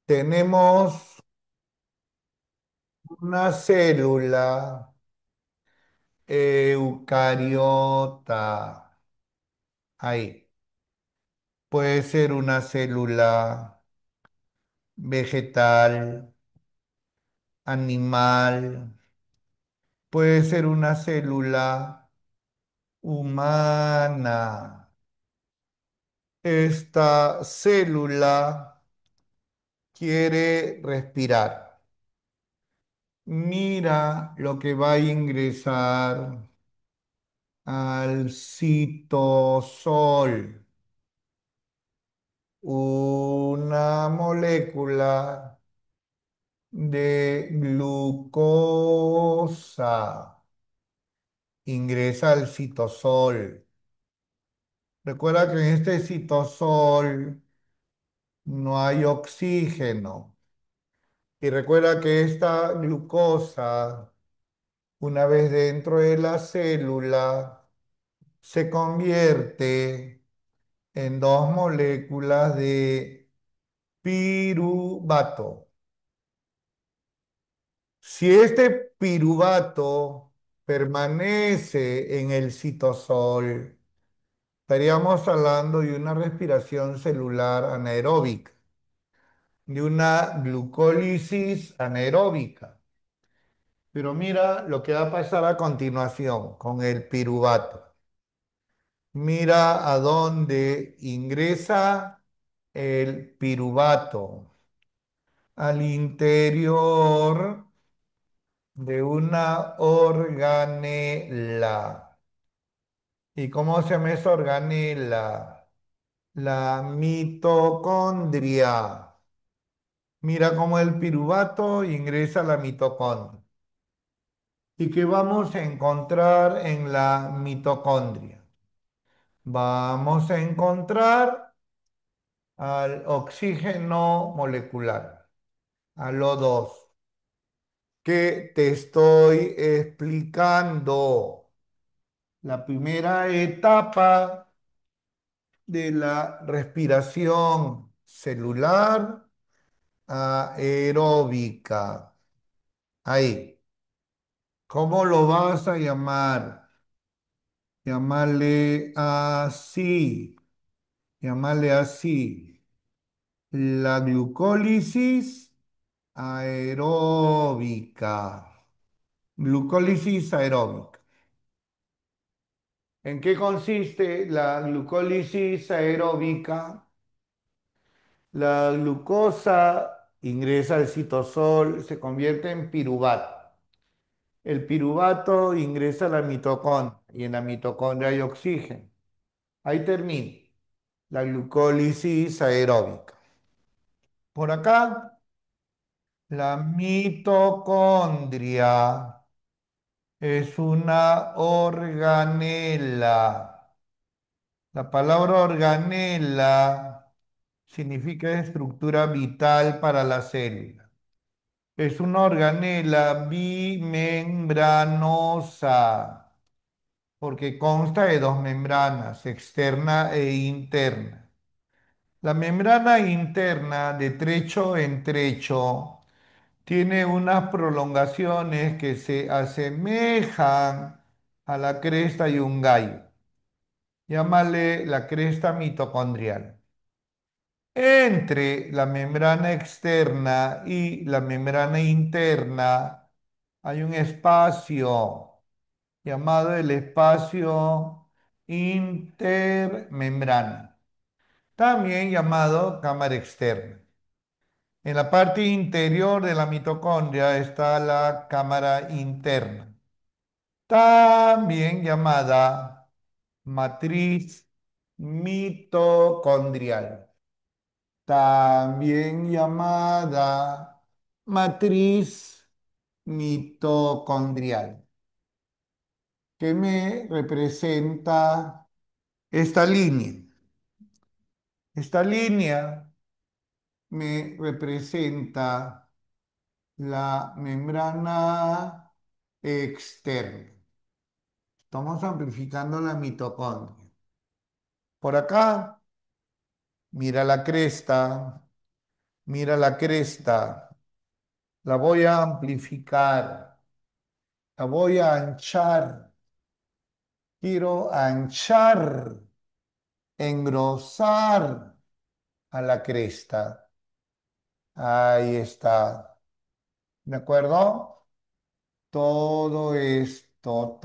Tenemos una célula eucariota. Ahí. Puede ser una célula vegetal, animal, puede ser una célula humana. Esta célula quiere respirar. Mira lo que va a ingresar al citosol. Una molécula de glucosa ingresa al citosol. Recuerda que en este citosol no hay oxígeno. Y recuerda que esta glucosa, una vez dentro de la célula, se convierte en dos moléculas de piruvato. Si este piruvato permanece en el citosol, estaríamos hablando de una respiración celular anaeróbica, de una glucólisis anaeróbica. Pero mira lo que va a pasar a continuación con el piruvato. Mira a dónde ingresa el piruvato, al interior de una organela. ¿Y cómo se llama esa organela? La mitocondria. Mira cómo el piruvato ingresa a la mitocondria. ¿Y qué vamos a encontrar en la mitocondria? Vamos a encontrar al oxígeno molecular, al O2, que te estoy explicando. La primera etapa de la respiración celular aeróbica. Ahí. ¿Cómo lo vas a llamar? Llamarle así. Llamarle así. La glucólisis aeróbica. Glucólisis aeróbica. ¿En qué consiste la glucólisis aeróbica? La glucosa ingresa al citosol, se convierte en piruvato. El piruvato ingresa a la mitocondria y en la mitocondria hay oxígeno. Ahí termina la glucólisis aeróbica. Por acá, la mitocondria es una organela. La palabra organela significa estructura vital para la célula. Es una organela bimembranosa porque consta de dos membranas, externa e interna. La membrana interna de trecho en trecho tiene unas prolongaciones que se asemejan a la cresta de un gallo. Llámale la cresta mitocondrial. Entre la membrana externa y la membrana interna hay un espacio llamado el espacio intermembrana, también llamado cámara externa. En la parte interior de la mitocondria está la cámara interna, también llamada matriz mitocondrial, también llamada matriz mitocondrial, que me representa esta línea. Esta línea me representa la membrana externa. Estamos amplificando la mitocondria. Por acá, mira la cresta, Mira la cresta. La voy a amplificar. La voy a anchar. Quiero anchar, engrosar a la cresta. Ahí está. ¿De acuerdo? Todo esto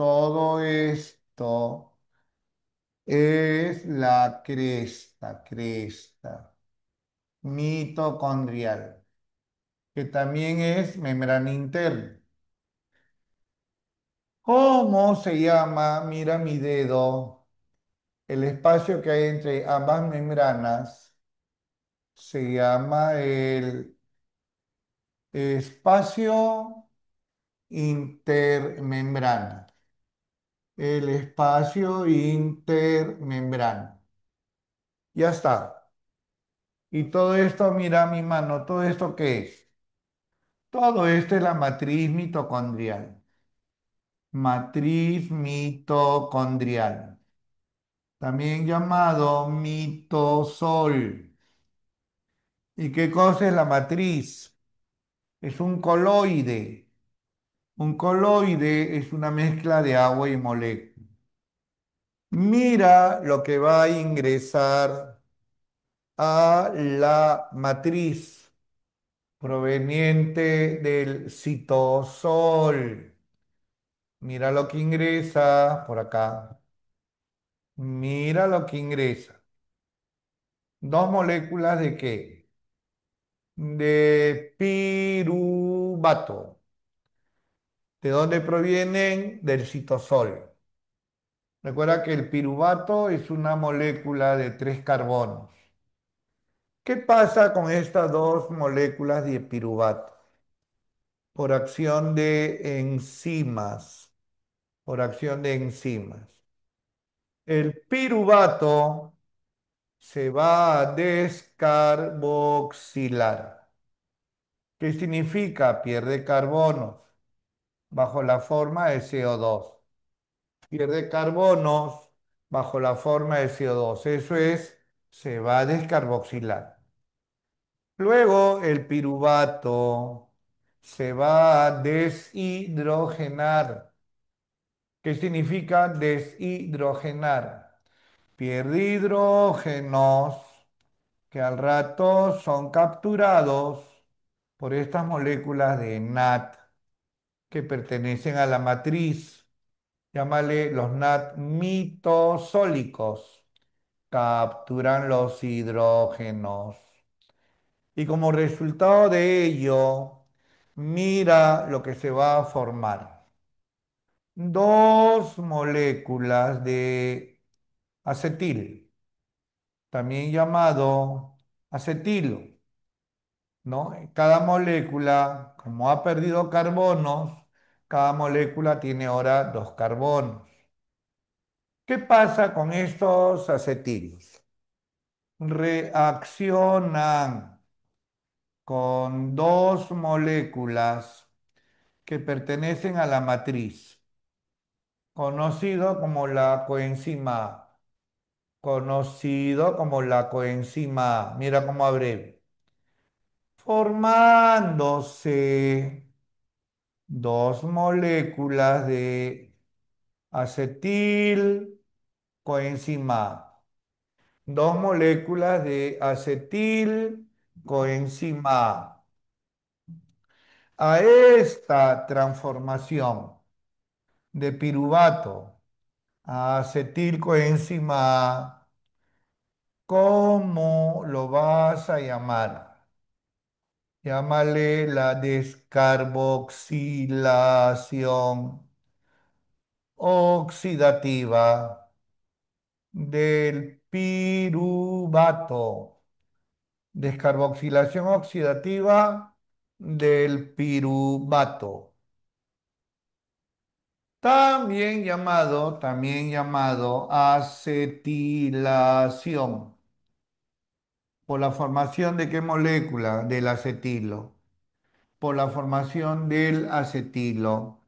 es la cresta mitocondrial, que también es membrana interna. ¿Cómo se llama? Mira mi dedo. El espacio que hay entre ambas membranas se llama el espacio intermembrana. El espacio intermembrana. Ya está. Y todo esto, mira mi mano, ¿todo esto qué es? Todo esto es la matriz mitocondrial. Matriz mitocondrial. También llamado mitosol. ¿Y qué cosa es la matriz? Es un coloide. Un coloide es una mezcla de agua y moléculas. Mira lo que va a ingresar a la matriz proveniente del citosol. Mira lo que ingresa por acá. Mira lo que ingresa. Dos moléculas de qué? De piruvato. ¿De dónde provienen? Del citosol. Recuerda que el piruvato es una molécula de tres carbonos. ¿Qué pasa con estas dos moléculas de piruvato? Por acción de enzimas. Por acción de enzimas. El piruvato se va a descarboxilar. ¿Qué significa? Pierde carbonos bajo la forma de CO2. Pierde carbonos bajo la forma de CO2. Eso es, se va a descarboxilar. Luego el piruvato se va a deshidrogenar. ¿Qué significa deshidrogenar? Pierde hidrógenos que al rato son capturados por estas moléculas de NAT que pertenecen a la matriz. Llámale los NAT mitosólicos. Capturan los hidrógenos. Y como resultado de ello, mira lo que se va a formar. Dos moléculas de acetil, también llamado acetilo, ¿no? Cada molécula, como ha perdido carbonos, cada molécula tiene ahora dos carbonos. ¿Qué pasa con estos acetilos? Reaccionan con dos moléculas que pertenecen a la matriz, conocido como la coenzima A, conocido como la coenzima A. Mira cómo abrevio. Formándose dos moléculas de acetil coenzima A. Dos moléculas de acetil coenzima A. A esta transformación de piruvato a acetilcoenzima A, ¿cómo lo vas a llamar? Llámale la descarboxilación oxidativa del piruvato. Descarboxilación oxidativa del piruvato. También llamado acetilación. ¿Por la formación de qué molécula? Del acetilo. Por la formación del acetilo.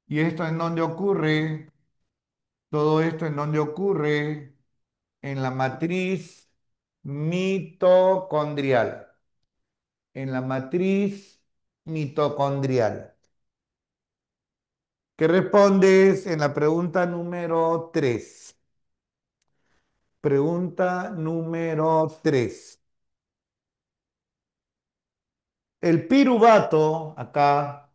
¿Y esto en dónde ocurre? Todo esto en dónde ocurre en la matriz mitocondrial. en la matriz mitocondrial? ¿Qué respondes en la pregunta número 3? Pregunta número 3. El piruvato, acá,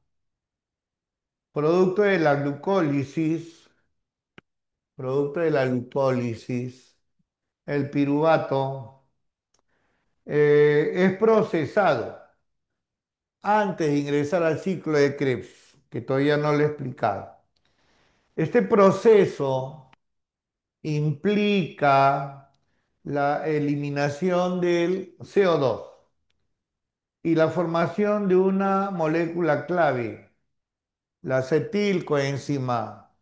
producto de la glucólisis, el piruvato es procesado antes de ingresar al ciclo de Krebs, que todavía no lo he explicado. Este proceso implica la eliminación del CO2 y la formación de una molécula clave, la acetilcoenzima.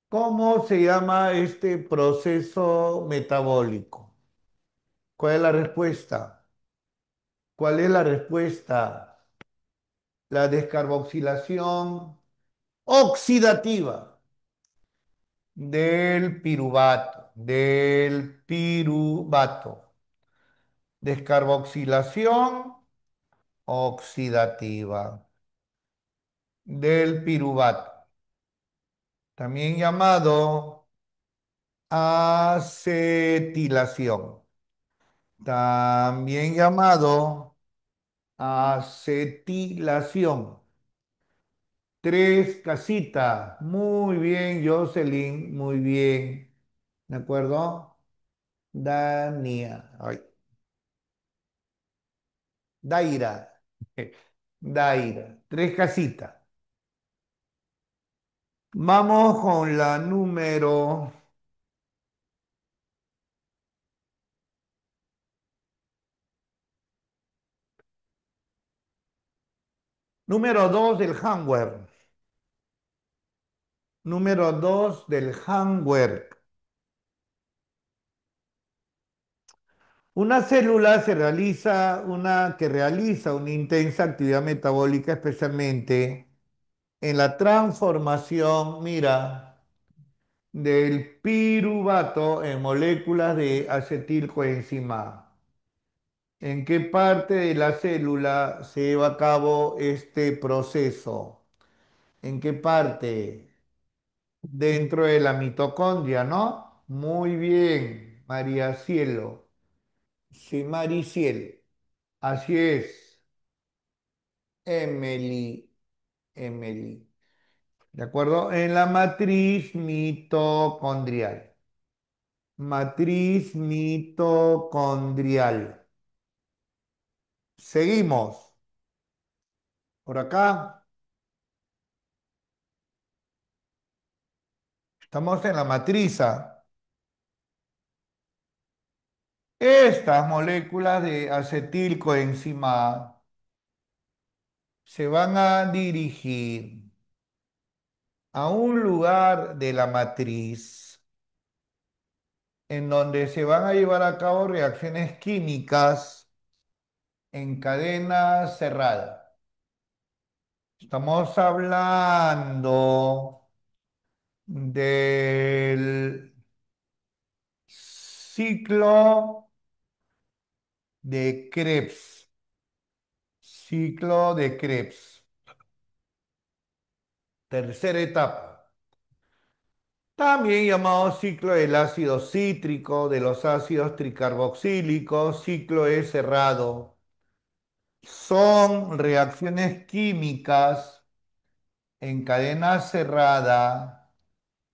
¿Cómo se llama este proceso metabólico? ¿Cuál es la respuesta? ¿Cuál es la respuesta? La descarboxilación oxidativa del piruvato. Descarboxilación oxidativa del piruvato, también llamado acetilación, también llamado acetilación. Tres casitas. Muy bien, Jocelyn, muy bien. ¿De acuerdo? Dania. Ay, Daira. Daira. Tres casitas. Vamos con la número 2 del handwork. Número 2 del handwork. Una célula que realiza una intensa actividad metabólica, especialmente en la transformación, mira, del piruvato en moléculas de acetilcoenzima. ¿En qué parte de la célula se lleva a cabo este proceso? ¿En qué parte? Dentro de la mitocondria, ¿no? Muy bien, María Cielo. Sí, Maricielo. Así es, Emily, Emily. ¿De acuerdo? En la matriz mitocondrial. Matriz mitocondrial. Seguimos. Por acá estamos en la matriza. Estas moléculas de acetilcoenzima se van a dirigir a un lugar de la matriz en donde se van a llevar a cabo reacciones químicas en cadena cerrada. Estamos hablando del ciclo de Krebs. Ciclo de Krebs. Tercera etapa. También llamado ciclo del ácido cítrico, de los ácidos tricarboxílicos, ciclo E cerrado. Son reacciones químicas en cadena cerrada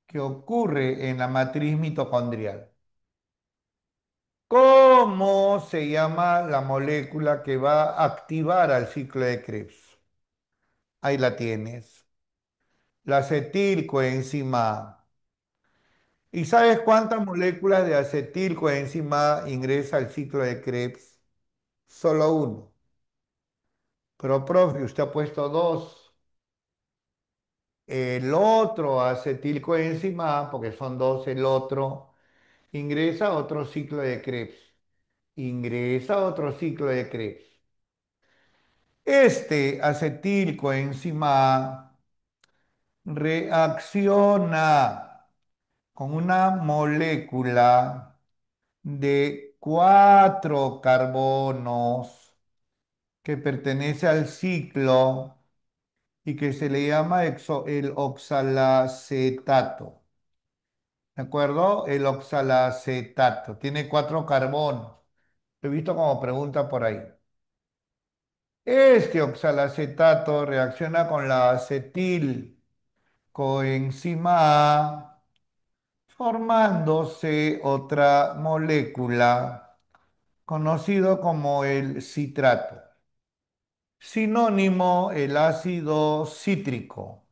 que ocurre en la matriz mitocondrial. ¿Cómo se llama la molécula que va a activar al ciclo de Krebs? Ahí la tienes. La acetilcoenzima. ¿Y sabes cuántas moléculas de acetilcoenzima ingresa al ciclo de Krebs? Solo uno. Pero, profe, usted ha puesto dos. El otro acetilcoenzima, porque son dos, el otro, ingresa a otro ciclo de Krebs. Ingresa a otro ciclo de Krebs. Este acetilcoenzima reacciona con una molécula de cuatro carbonos que pertenece al ciclo y que se le llama el oxalacetato. ¿De acuerdo? El oxalacetato. Tiene 4 carbonos. Lo he visto como pregunta por ahí. Este oxalacetato reacciona con la acetilcoenzima A, formándose otra molécula conocido como el citrato. Sinónimo, el ácido cítrico.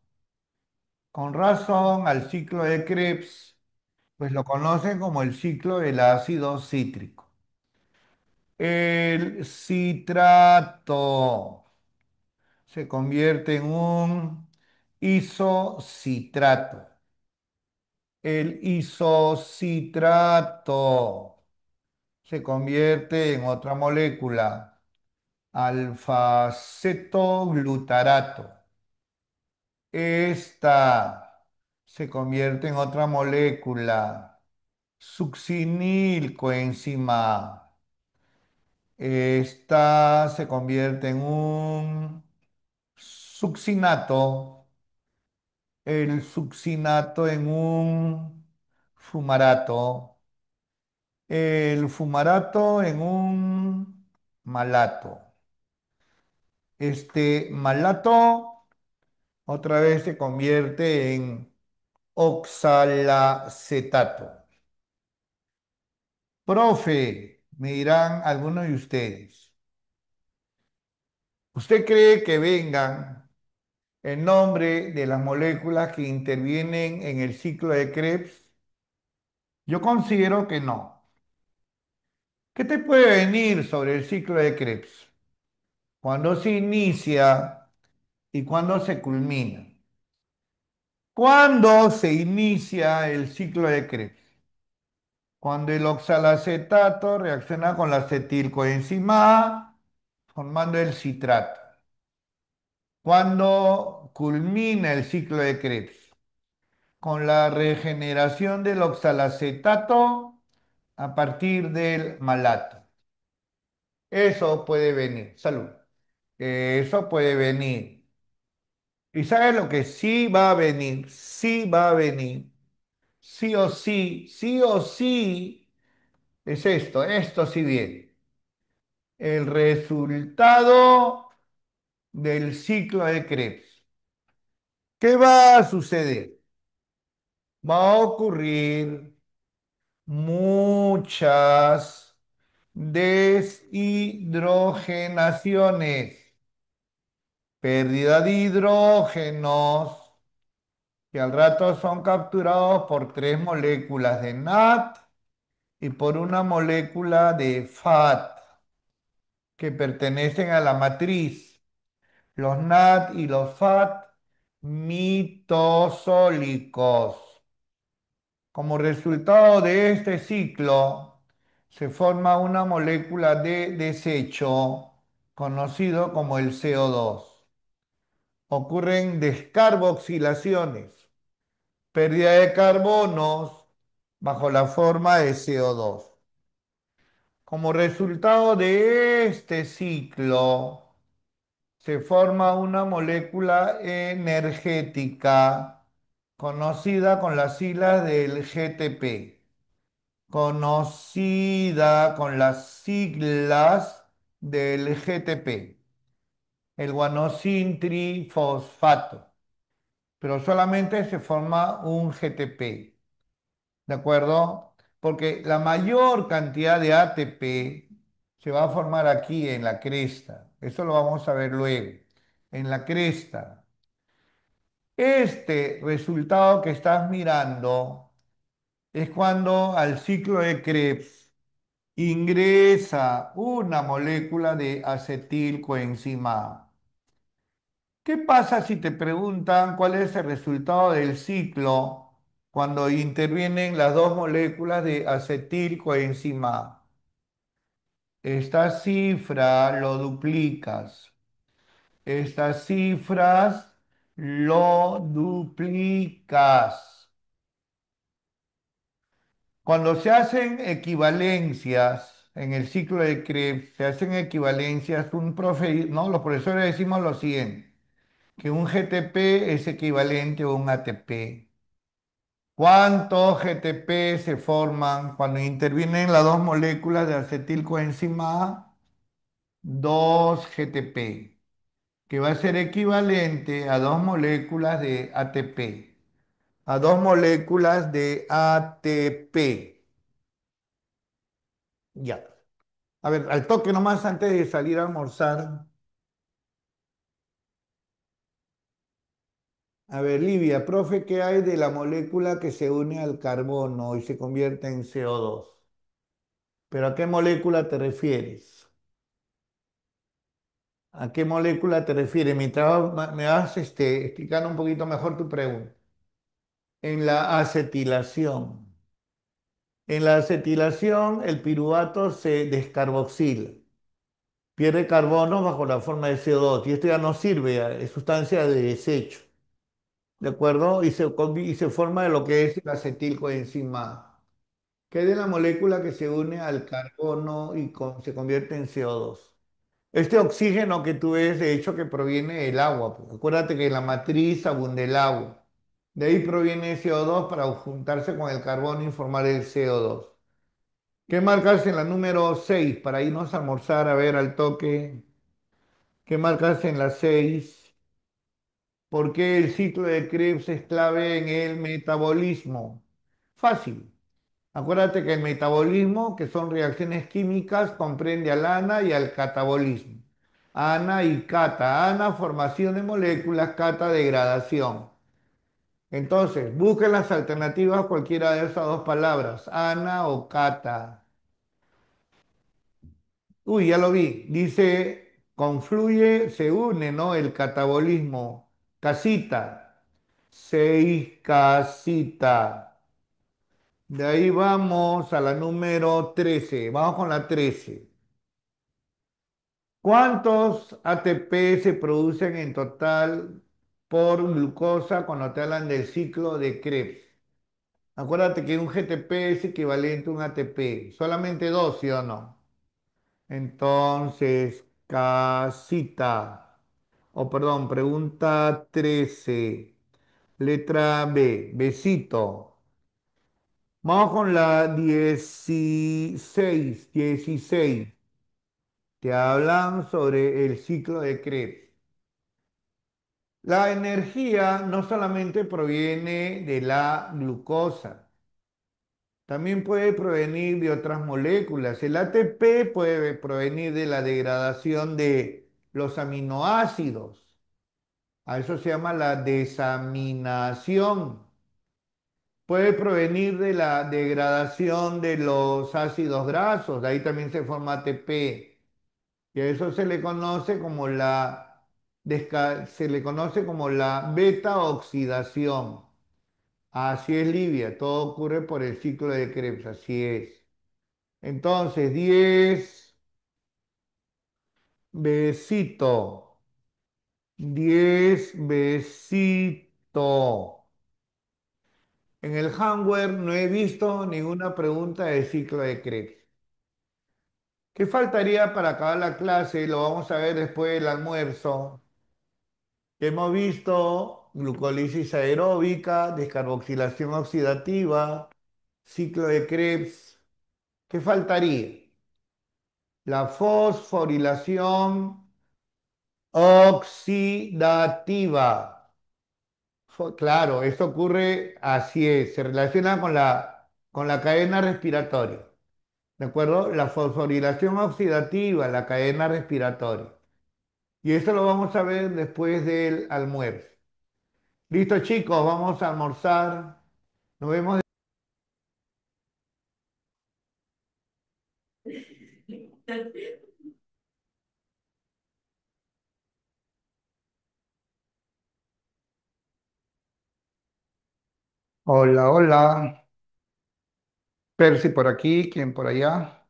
Con razón, al ciclo de Krebs, pues lo conocen como el ciclo del ácido cítrico. El citrato se convierte en un isocitrato. El isocitrato se convierte en otra molécula, alfa-cetoglutarato. Esta se convierte en otra molécula, succinilcoenzima. Esta se convierte en un succinato, el succinato en un fumarato, el fumarato en un malato. Este malato otra vez se convierte en oxalacetato. Profe, me dirán algunos de ustedes, ¿usted cree que vengan el nombre de las moléculas que intervienen en el ciclo de Krebs? Yo considero que no. ¿Qué te puede venir sobre el ciclo de Krebs? ¿Cuándo se inicia y cuándo se culmina? ¿Cuándo se inicia el ciclo de Krebs? Cuando el oxalacetato reacciona con la acetilcoenzima A, formando el citrato. ¿Cuándo culmina el ciclo de Krebs? Con la regeneración del oxalacetato a partir del malato. Eso puede venir. Salud. Eso puede venir. ¿Y sabes lo que sí va a venir? Sí va a venir. Sí o sí, es esto sí viene. El resultado del ciclo de Krebs. ¿Qué va a suceder? Va a ocurrir muchas deshidrogenaciones, pérdida de hidrógenos, que al rato son capturados por 3 moléculas de NAT y por una molécula de FAT que pertenecen a la matriz. Los NAT y los FAT mitosólicos. Como resultado de este ciclo, se forma una molécula de desecho conocido como el CO2. Ocurren descarboxilaciones, pérdida de carbonos bajo la forma de CO2. Como resultado de este ciclo, se forma una molécula energética conocida con las siglas del GTP, conocida con las siglas del GTP, el guanosin trifosfato, pero solamente se forma un GTP, ¿de acuerdo? Porque la mayor cantidad de ATP se va a formar aquí en la cresta, eso lo vamos a ver luego, en la cresta. Este resultado que estás mirando es cuando al ciclo de Krebs ingresa una molécula de acetilcoenzima A. ¿Qué pasa si te preguntan cuál es el resultado del ciclo cuando intervienen las 2 moléculas de acetilcoenzima A? Esta cifra lo duplicas. Estas cifras lo duplicas. Cuando se hacen equivalencias, en el ciclo de Krebs se hacen equivalencias, no, los profesores decimos lo siguiente, que un GTP es equivalente a un ATP. ¿Cuántos GTP se forman cuando intervienen las dos moléculas de acetilcoenzima A? 2 GTP, que va a ser equivalente a dos moléculas de ATP, a dos moléculas de ATP. Ya. A ver, al toque nomás antes de salir a almorzar. A ver, Livia, profe, ¿qué hay de la molécula que se une al carbono y se convierte en CO2? ¿Pero a qué molécula te refieres? ¿A qué molécula te refieres? Mientras me vas explicando un poquito mejor tu pregunta. En la acetilación. En la acetilación, el piruvato se descarboxila, pierde carbono bajo la forma de CO2 y esto ya no sirve, ya es sustancia de desecho, ¿de acuerdo? Y se forma de lo que es el acetilcoenzima, que es de la molécula que se une al carbono y se convierte en CO2. Este oxígeno que tú ves, de hecho, que proviene del agua, pues. Acuérdate que en la matriz abunda el agua. De ahí proviene el CO2 para juntarse con el carbono y formar el CO2. ¿Qué marcas en la número 6 para irnos a almorzar a ver al toque? ¿Qué marcas en la 6? ¿Por qué el ciclo de Krebs es clave en el metabolismo? Fácil. Acuérdate que el metabolismo, que son reacciones químicas, comprende al ana y al catabolismo. Ana y cata. Ana, formación de moléculas, cata, degradación. Entonces, busquen las alternativas a cualquiera de esas dos palabras, ana o cata. Uy, ya lo vi. Dice, confluye, se une, ¿no? El catabolismo. Casita. 6 casita. De ahí vamos a la número 13. Vamos con la 13. ¿Cuántos ATP se producen en total por glucosa cuando te hablan del ciclo de Krebs? Acuérdate que un GTP es equivalente a un ATP. Solamente dos, ¿sí o no? Entonces, casita. O perdón, pregunta 13. Letra B, besito. Vamos con la 16. 16. Te hablan sobre el ciclo de Krebs. La energía no solamente proviene de la glucosa, también puede provenir de otras moléculas. El ATP puede provenir de la degradación de los aminoácidos. A eso se llama la desaminación. Puede provenir de la degradación de los ácidos grasos. De ahí también se forma ATP. Y a eso se le conoce como la beta oxidación. Así es, Livia, todo ocurre por el ciclo de Krebs, así es. Entonces, 10 besito, 10 besito. En el Hanware no he visto ninguna pregunta de ciclo de Krebs. ¿Qué faltaría para acabar la clase? Lo vamos a ver después del almuerzo. Hemos visto glucólisis aeróbica, descarboxilación oxidativa, ciclo de Krebs. ¿Qué faltaría? La fosforilación oxidativa. Claro, esto ocurre así es, se relaciona con la cadena respiratoria. ¿De acuerdo? La fosforilación oxidativa, la cadena respiratoria. Y eso lo vamos a ver después del almuerzo. Listo, chicos, vamos a almorzar. Nos vemos. Hola, hola. Percy por aquí, ¿quién por allá?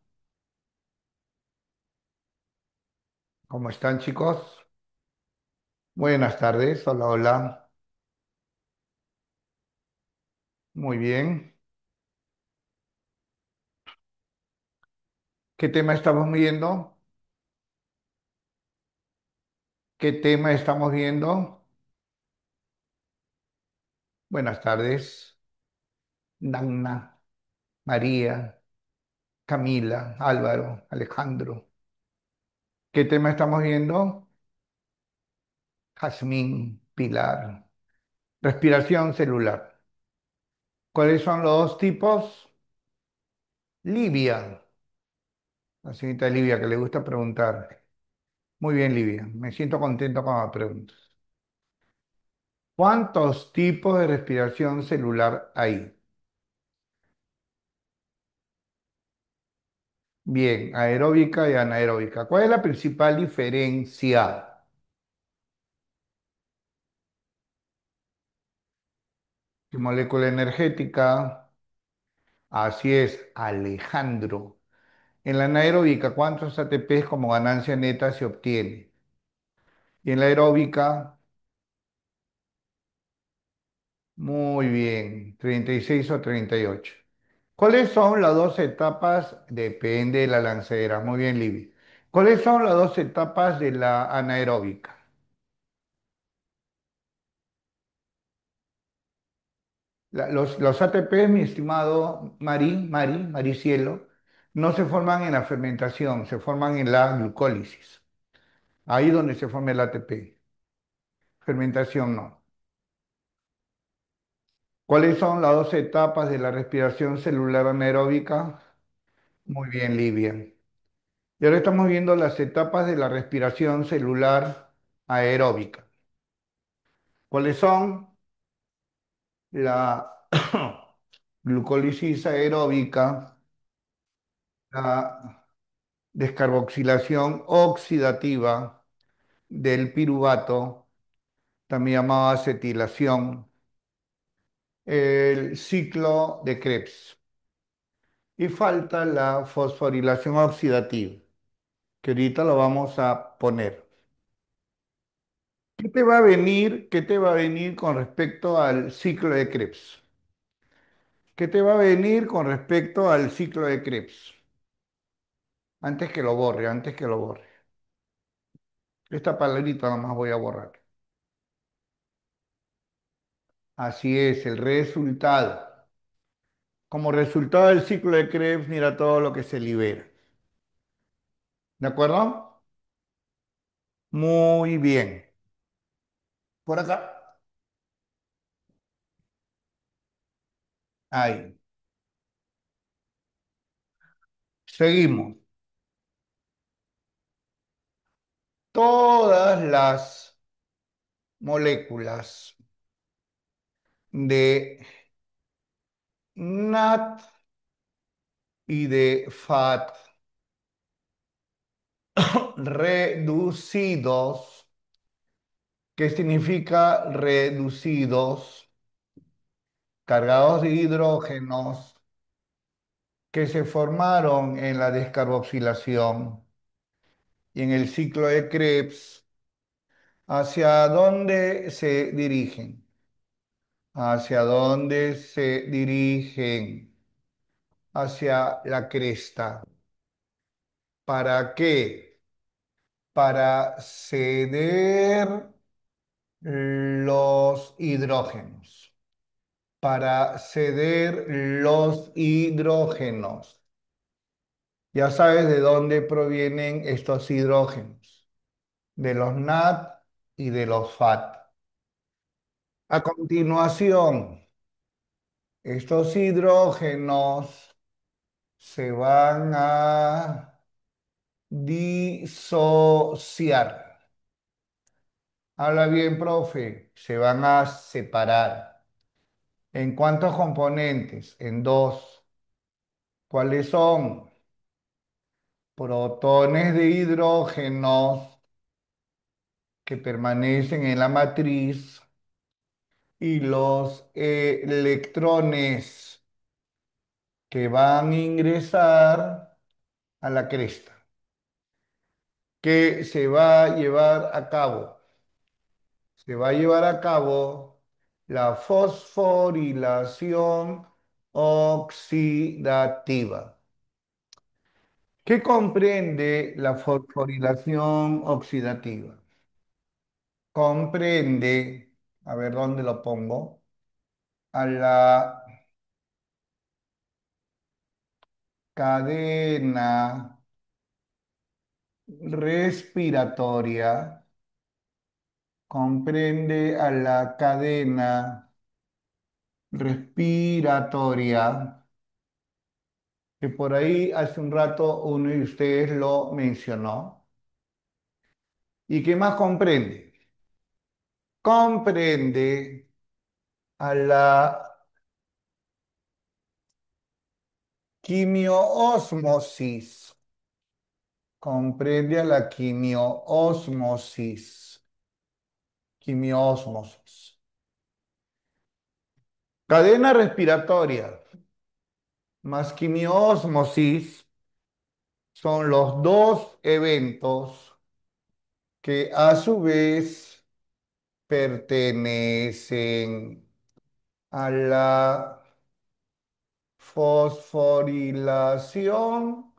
¿Cómo están, chicos? Buenas tardes. Hola, hola. Muy bien. ¿Qué tema estamos viendo? ¿Qué tema estamos viendo? Buenas tardes, Dana, María, Camila, Álvaro, Alejandro. ¿Qué tema estamos viendo? Jazmín, Pilar. Respiración celular. ¿Cuáles son los dos tipos? Livia, la señorita Livia, que le gusta preguntar. Muy bien, Livia. Me siento contento con la pregunta. ¿Cuántos tipos de respiración celular hay? Bien, aeróbica y anaeróbica. ¿Cuál es la principal diferencia? ¿Qué molécula energética? Así es, Alejandro. En la anaeróbica, ¿cuántos ATPs como ganancia neta se obtiene? Y en la aeróbica, muy bien, 36 o 38. ¿Cuáles son las dos etapas? Depende de la lancera. Muy bien, Libby. ¿Cuáles son las dos etapas de la anaeróbica? Los ATP, mi estimado Maricielo, no se forman en la fermentación, se forman en la glucólisis. Ahí donde se forma el ATP. Fermentación no. ¿Cuáles son las dos etapas de la respiración celular anaeróbica? Muy bien, Livia. Y ahora estamos viendo las etapas de la respiración celular aeróbica. ¿Cuáles son? La glucólisis aeróbica, la descarboxilación oxidativa del piruvato, también llamada acetilación, el ciclo de Krebs. Y falta la fosforilación oxidativa, que ahorita lo vamos a poner. ¿Qué te va a venir con respecto al ciclo de Krebs? ¿Qué te va a venir con respecto al ciclo de Krebs? Antes que lo borre, antes que lo borre. Esta palabrita nomás voy a borrar. Así es, el resultado. Como resultado del ciclo de Krebs, mira todo lo que se libera. ¿De acuerdo? Muy bien. Por acá. Ahí. Seguimos. Todas las moléculas de NAT y de FAT reducidos. ¿Qué significa reducidos? Cargados de hidrógenos que se formaron en la descarboxilación y en el ciclo de Krebs. ¿Hacia dónde se dirigen? ¿Hacia dónde se dirigen? Hacia la cresta. ¿Para qué? Para ceder los hidrógenos. Para ceder los hidrógenos. Ya sabes de dónde provienen estos hidrógenos. De los NAT y de los FAT. A continuación, estos hidrógenos se van a disociar. Habla bien, profe. Se van a separar. ¿En cuántos componentes? En dos. ¿Cuáles son? Protones de hidrógenos que permanecen en la matriz y los electrones que van a ingresar a la cresta. ¿Qué se va a llevar a cabo? Se va a llevar a cabo la fosforilación oxidativa. ¿Qué comprende la fosforilación oxidativa? Comprende, a ver dónde lo pongo, a la cadena respiratoria, comprende a la cadena respiratoria, que por ahí hace un rato uno de ustedes lo mencionó. ¿Y qué más comprende? Comprende a la quimioósmosis, comprende a la quimioósmosis, quimioósmosis. Cadena respiratoria más quimioósmosis son los dos eventos que a su vez pertenecen a la fosforilación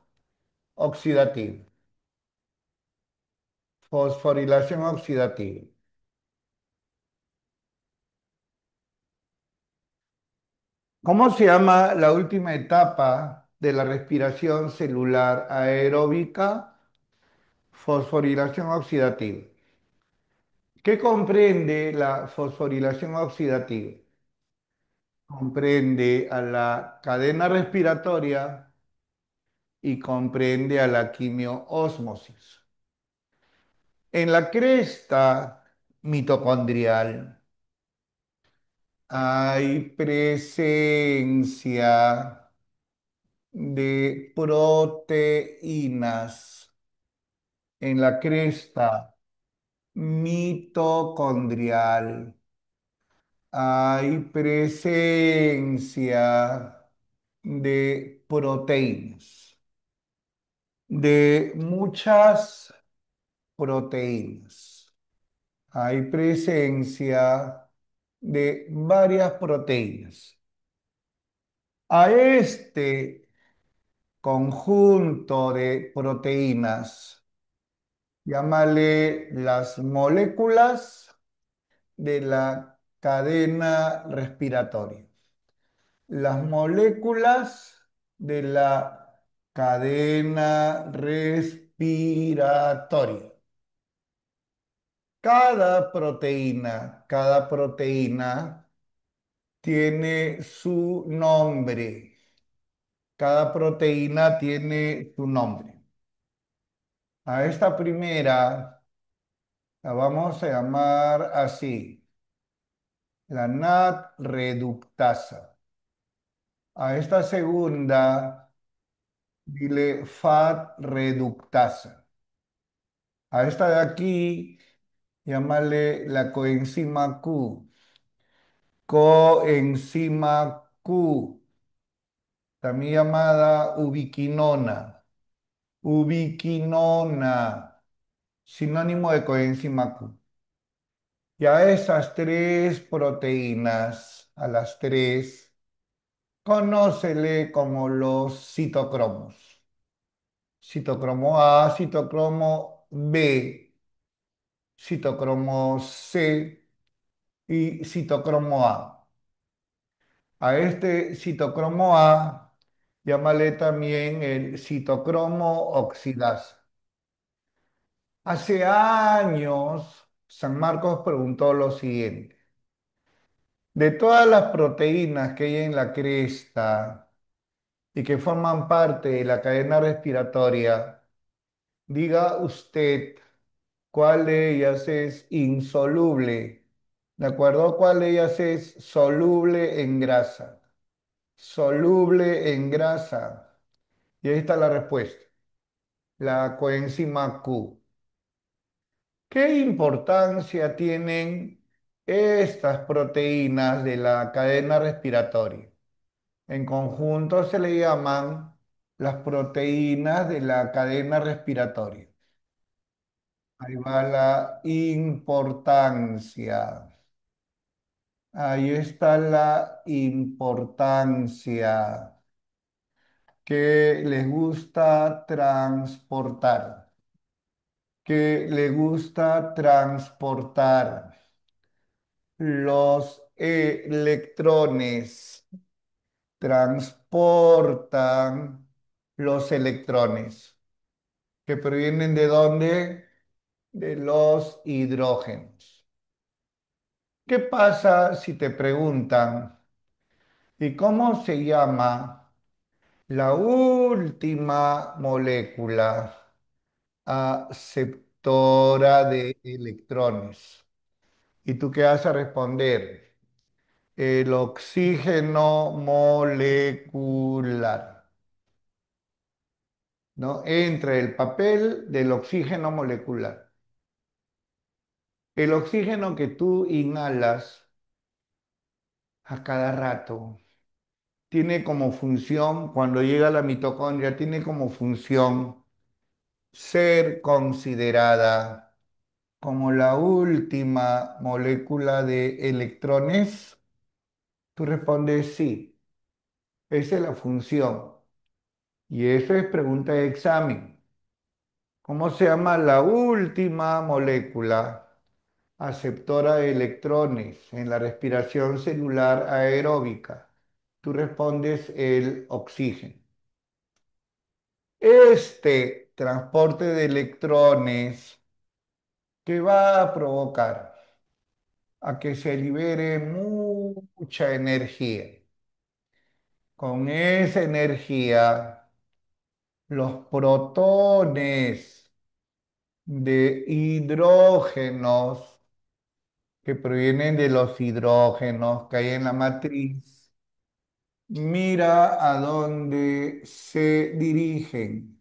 oxidativa. Fosforilación oxidativa. ¿Cómo se llama la última etapa de la respiración celular aeróbica? Fosforilación oxidativa. ¿Qué comprende la fosforilación oxidativa? Comprende a la cadena respiratoria y comprende a la quimioósmosis. En la cresta mitocondrial hay presencia de proteínas en la cresta mitocondrial. Hay presencia de proteínas, de muchas proteínas. Hay presencia de varias proteínas. A este conjunto de proteínas, llámale las moléculas de la cadena respiratoria. Las moléculas de la cadena respiratoria. Cada proteína tiene su nombre. Cada proteína tiene su nombre. A esta primera la vamos a llamar así, la NAT reductasa. A esta segunda, dile FAT reductasa. A esta de aquí, llámale la coenzima Q. Coenzima Q, también llamada ubiquinona. Ubiquinona, sinónimo de coenzima Q. Y a esas tres proteínas, a las tres, conócele como los citocromos. Citocromo A, citocromo B, citocromo C y citocromo A. A este citocromo A, llámale también el citocromo oxidasa. Hace años, San Marcos preguntó lo siguiente. De todas las proteínas que hay en la cresta y que forman parte de la cadena respiratoria, diga usted cuál de ellas es insoluble. ¿De acuerdo? ¿Cuál de ellas es soluble en grasa? Soluble en grasa. Y ahí está la respuesta. La coenzima Q. ¿Qué importancia tienen estas proteínas de la cadena respiratoria? En conjunto se le llaman las proteínas de la cadena respiratoria. Ahí va la importancia. Ahí está la importancia. que les gusta transportar, que le gusta transportar los electrones, transportan los electrones, que provienen ¿de dónde? De los hidrógenos. ¿Qué pasa si te preguntan, ¿y cómo se llama la última molécula aceptora de electrones? ¿Y tú qué vas a responder? El oxígeno molecular, ¿no? Entra el papel del oxígeno molecular. El oxígeno que tú inhalas a cada rato tiene como función, cuando llega a la mitocondria, tiene como función ser considerada como la última molécula de electrones. Tú respondes sí, esa es la función. Y eso es pregunta de examen. ¿Cómo se llama la última molécula aceptora de electrones en la respiración celular aeróbica? Tú respondes el oxígeno. Este transporte de electrones que va a provocar a que se libere mucha energía. Con esa energía, los protones de hidrógenos que provienen de los hidrógenos que hay en la matriz, mira a dónde se dirigen.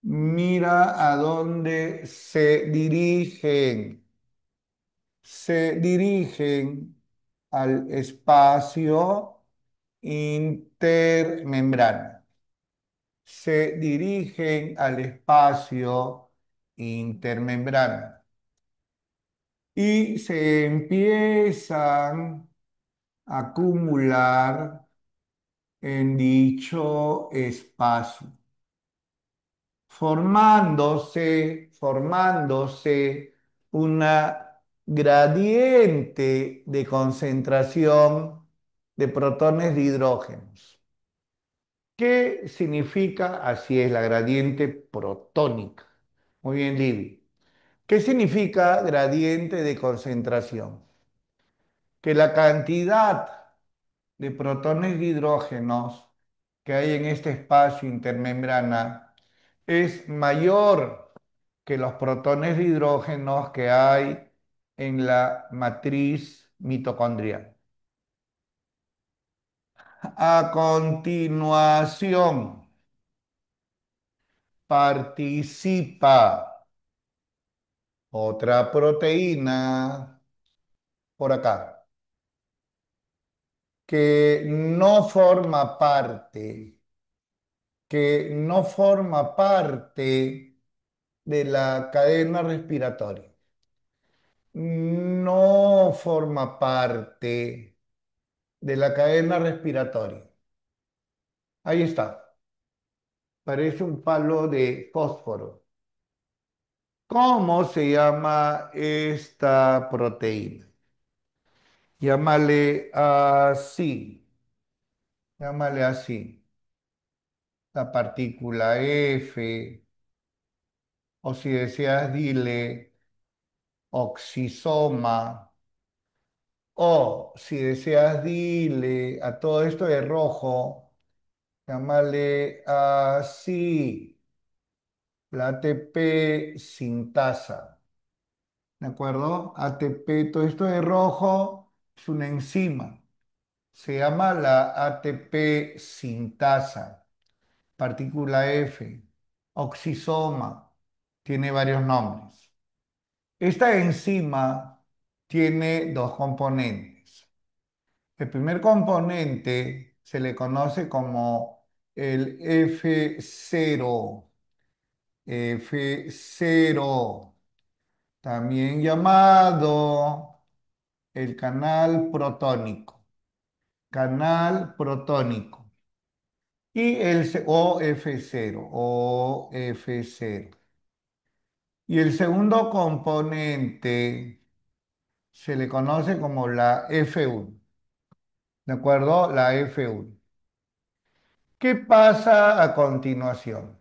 Mira a dónde se dirigen. Se dirigen al espacio intermembrana. Se dirigen al espacio intermembrana y se empiezan a acumular en dicho espacio, formándose una gradiente de concentración de protones de hidrógenos. ¿Qué significa? Así es, la gradiente protónica. Muy bien, Libby. ¿Qué significa gradiente de concentración? Que la cantidad de protones de hidrógenos que hay en este espacio intermembrana es mayor que los protones de hidrógenos que hay en la matriz mitocondrial. A continuación, participa otra proteína por acá que no forma parte, que no forma parte de la cadena respiratoria. No forma parte de la cadena respiratoria. Ahí está. Parece un palo de fósforo. ¿Cómo se llama esta proteína? Llámale así. Llámale así. La partícula F. O si deseas, dile oxisoma. O si deseas, dile a todo esto de rojo, llámale así, la ATP sintasa. ¿De acuerdo? ATP, todo esto de rojo es una enzima. Se llama la ATP sintasa, partícula F, oxisoma, tiene varios nombres. Esta enzima tiene dos componentes. El primer componente se le conoce como el F0, F0, también llamado el canal protónico, canal protónico. Y el OF0, OF0. Y el segundo componente se le conoce como la F1, ¿de acuerdo? La F1. ¿Qué pasa a continuación?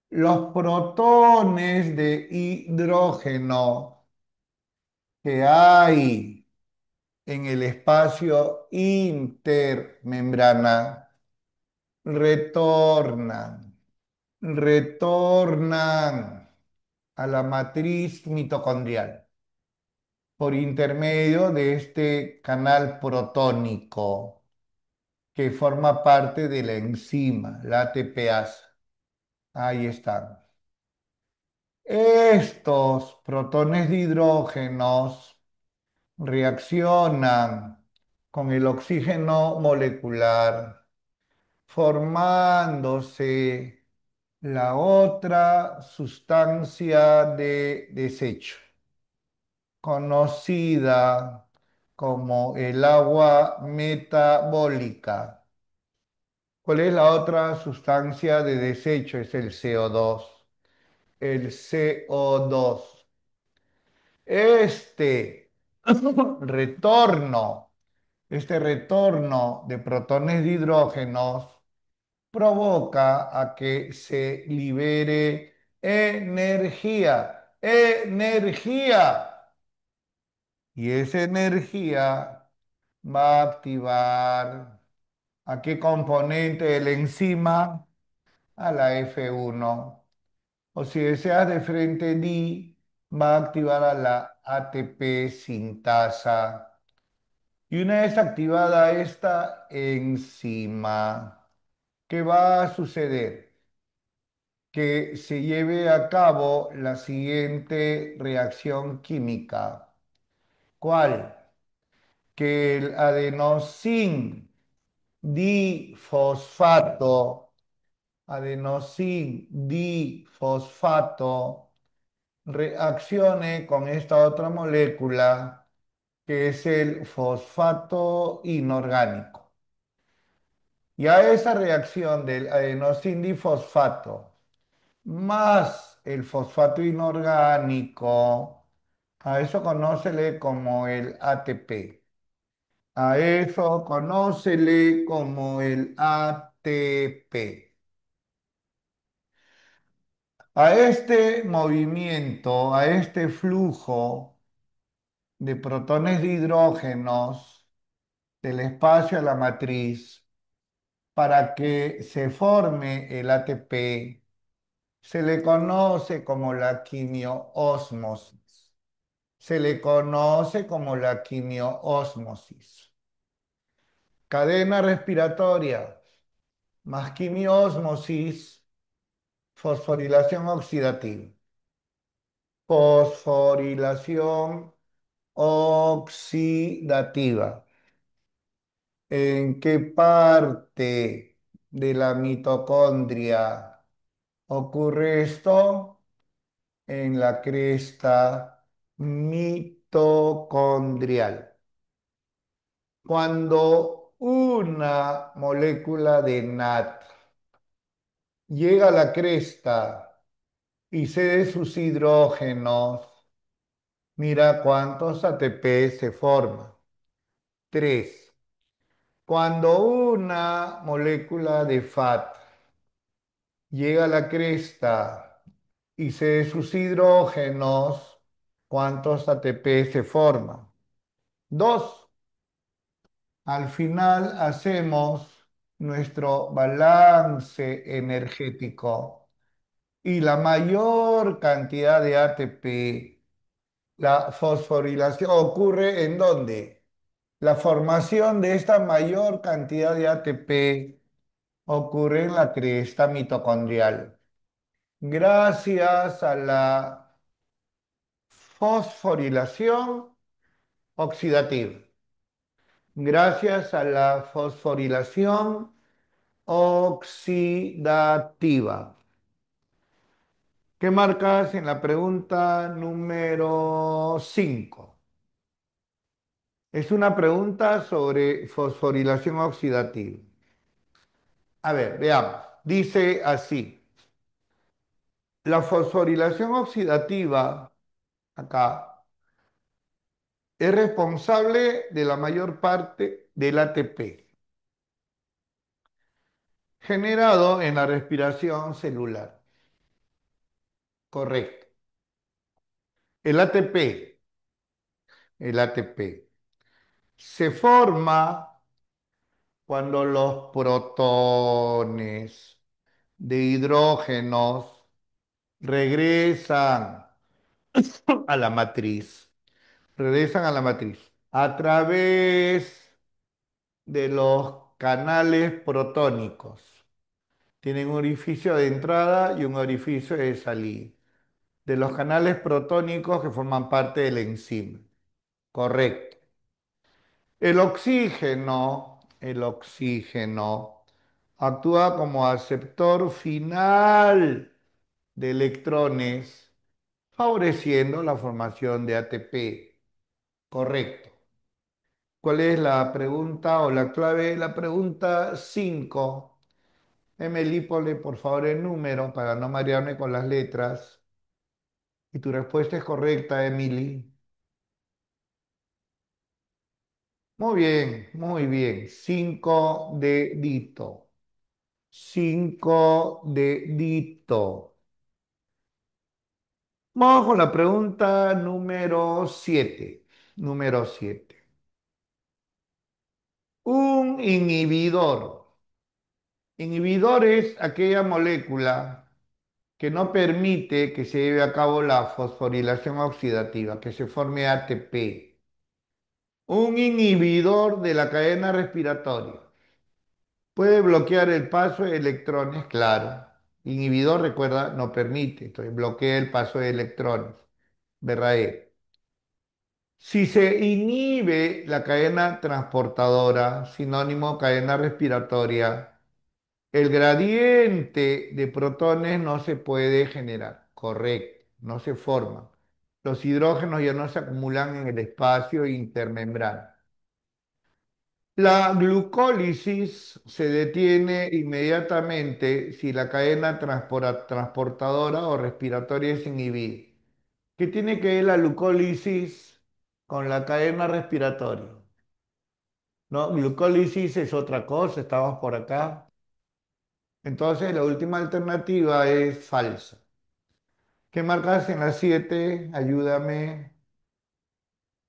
Los protones de hidrógeno que hay en el espacio intermembrana retornan, retornan a la matriz mitocondrial por intermedio de este canal protónico que forma parte de la enzima, la ATPasa. Ahí están. Estos protones de hidrógenos reaccionan con el oxígeno molecular, formándose la otra sustancia de desecho, conocida como el agua metabólica. ¿Cuál es la otra sustancia de desecho? Es el CO2. El CO2. Este retorno, este retorno de protones de hidrógenos provoca a que se libere energía, energía. Y esa energía va a activar ¿a qué componente de la enzima? A la F1. O si deseas de frente di, va a activar a la ATP sintasa. Y una vez activada esta enzima, ¿qué va a suceder? Que se lleve a cabo la siguiente reacción química. ¿Cuál? Que el adenosín difosfato, adenosín difosfato, reaccione con esta otra molécula que es el fosfato inorgánico. Y a esa reacción del adenosindifosfato más el fosfato inorgánico, a eso conócele como el ATP. A eso conócele como el ATP. A este movimiento, a este flujo de protones de hidrógenos del espacio a la matriz, para que se forme el ATP, se le conoce como la quimioósmosis. Se le conoce como la quimioósmosis. Cadena respiratoria más quimioósmosis, fosforilación oxidativa. Fosforilación oxidativa. ¿En qué parte de la mitocondria ocurre esto? En la cresta mitocondrial. Cuando una molécula de NAT llega a la cresta y cede sus hidrógenos, mira cuántos ATP se forman. 3. Cuando una molécula de FAT llega a la cresta y cede sus hidrógenos, ¿cuántos ATP se forman? 2. Al final hacemos nuestro balance energético y la mayor cantidad de ATP, la fosforilación, ¿ocurre en dónde? La formación de esta mayor cantidad de ATP ocurre en la cresta mitocondrial, gracias a la fosforilación oxidativa. Gracias a la fosforilación oxidativa. ¿Qué marcas en la pregunta número 5? Es una pregunta sobre fosforilación oxidativa. A ver, veamos. Dice así, la fosforilación oxidativa, acá, es responsable de la mayor parte del ATP generado en la respiración celular. Correcto. El ATP, el ATP, se forma cuando los protones de hidrógenos regresan a la matriz, regresan a la matriz a través de los canales protónicos. Tienen un orificio de entrada y un orificio de salida. De los canales protónicos que forman parte del enzima. Correcto. El oxígeno actúa como aceptor final de electrones, favoreciendo la formación de ATP. Correcto. ¿Cuál es la pregunta o la clave? La pregunta 5. Emily, ponle por favor el número para no marearme con las letras. Y tu respuesta es correcta, Emily. Muy bien, muy bien. 5 dedito. 5 dedito. Vamos con la pregunta número 7. Número 7. Un inhibidor. Inhibidor es aquella molécula que no permite que se lleve a cabo la fosforilación oxidativa, que se forme ATP. Un inhibidor de la cadena respiratoria. Puede bloquear el paso de electrones, claro. Inhibidor, recuerda, no permite. Entonces bloquea el paso de electrones. Berrae. Si se inhibe la cadena transportadora, sinónimo cadena respiratoria, el gradiente de protones no se puede generar. Correcto, no se forman. Los hidrógenos ya no se acumulan en el espacio intermembrana. La glucólisis se detiene inmediatamente si la cadena transportadora o respiratoria es inhibida. ¿Qué tiene que ver la glucólisis con la cadena respiratoria? No, glucólisis es otra cosa, estamos por acá. Entonces, la última alternativa es falsa. ¿Qué marcas en la 7? Ayúdame.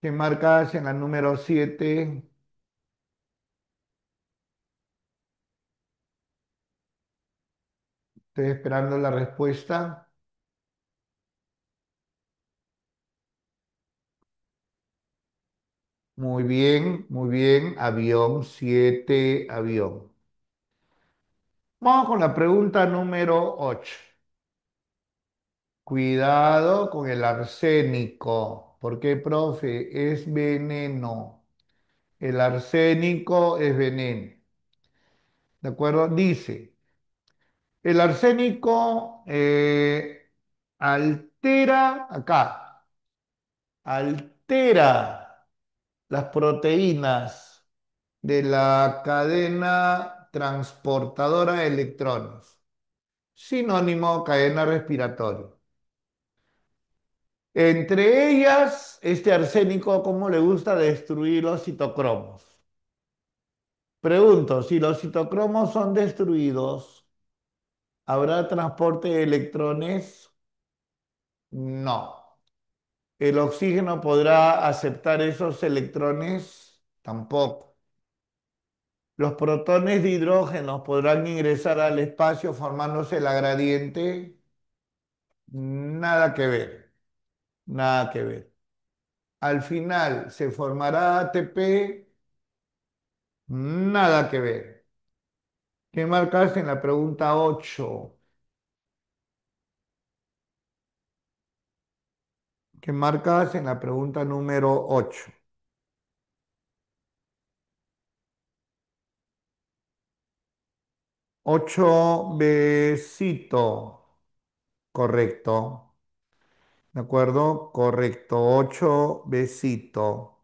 ¿Qué marcas en la número 7? Estoy esperando la respuesta. Muy bien, muy bien. Avión, 7, avión. Vamos con la pregunta número 8. Cuidado con el arsénico. ¿Por qué, profe? Es veneno. El arsénico es veneno. ¿De acuerdo? Dice, el arsénico altera, acá, altera las proteínas de la cadena transportadora de electrones. Sinónimo, cadena respiratoria. Entre ellas, este arsénico, ¿cómo le gusta destruir los citocromos? Pregunto, si los citocromos son destruidos, ¿habrá transporte de electrones? No. ¿El oxígeno podrá aceptar esos electrones? Tampoco. ¿Los protones de hidrógeno podrán ingresar al espacio formándose la gradiente? Nada que ver, nada que ver. Al final, ¿se formará ATP? Nada que ver. ¿Qué marcas en la pregunta 8? ¿Qué marcas en la pregunta número 8? 8 besito. Correcto. ¿De acuerdo? Correcto. 8 besito.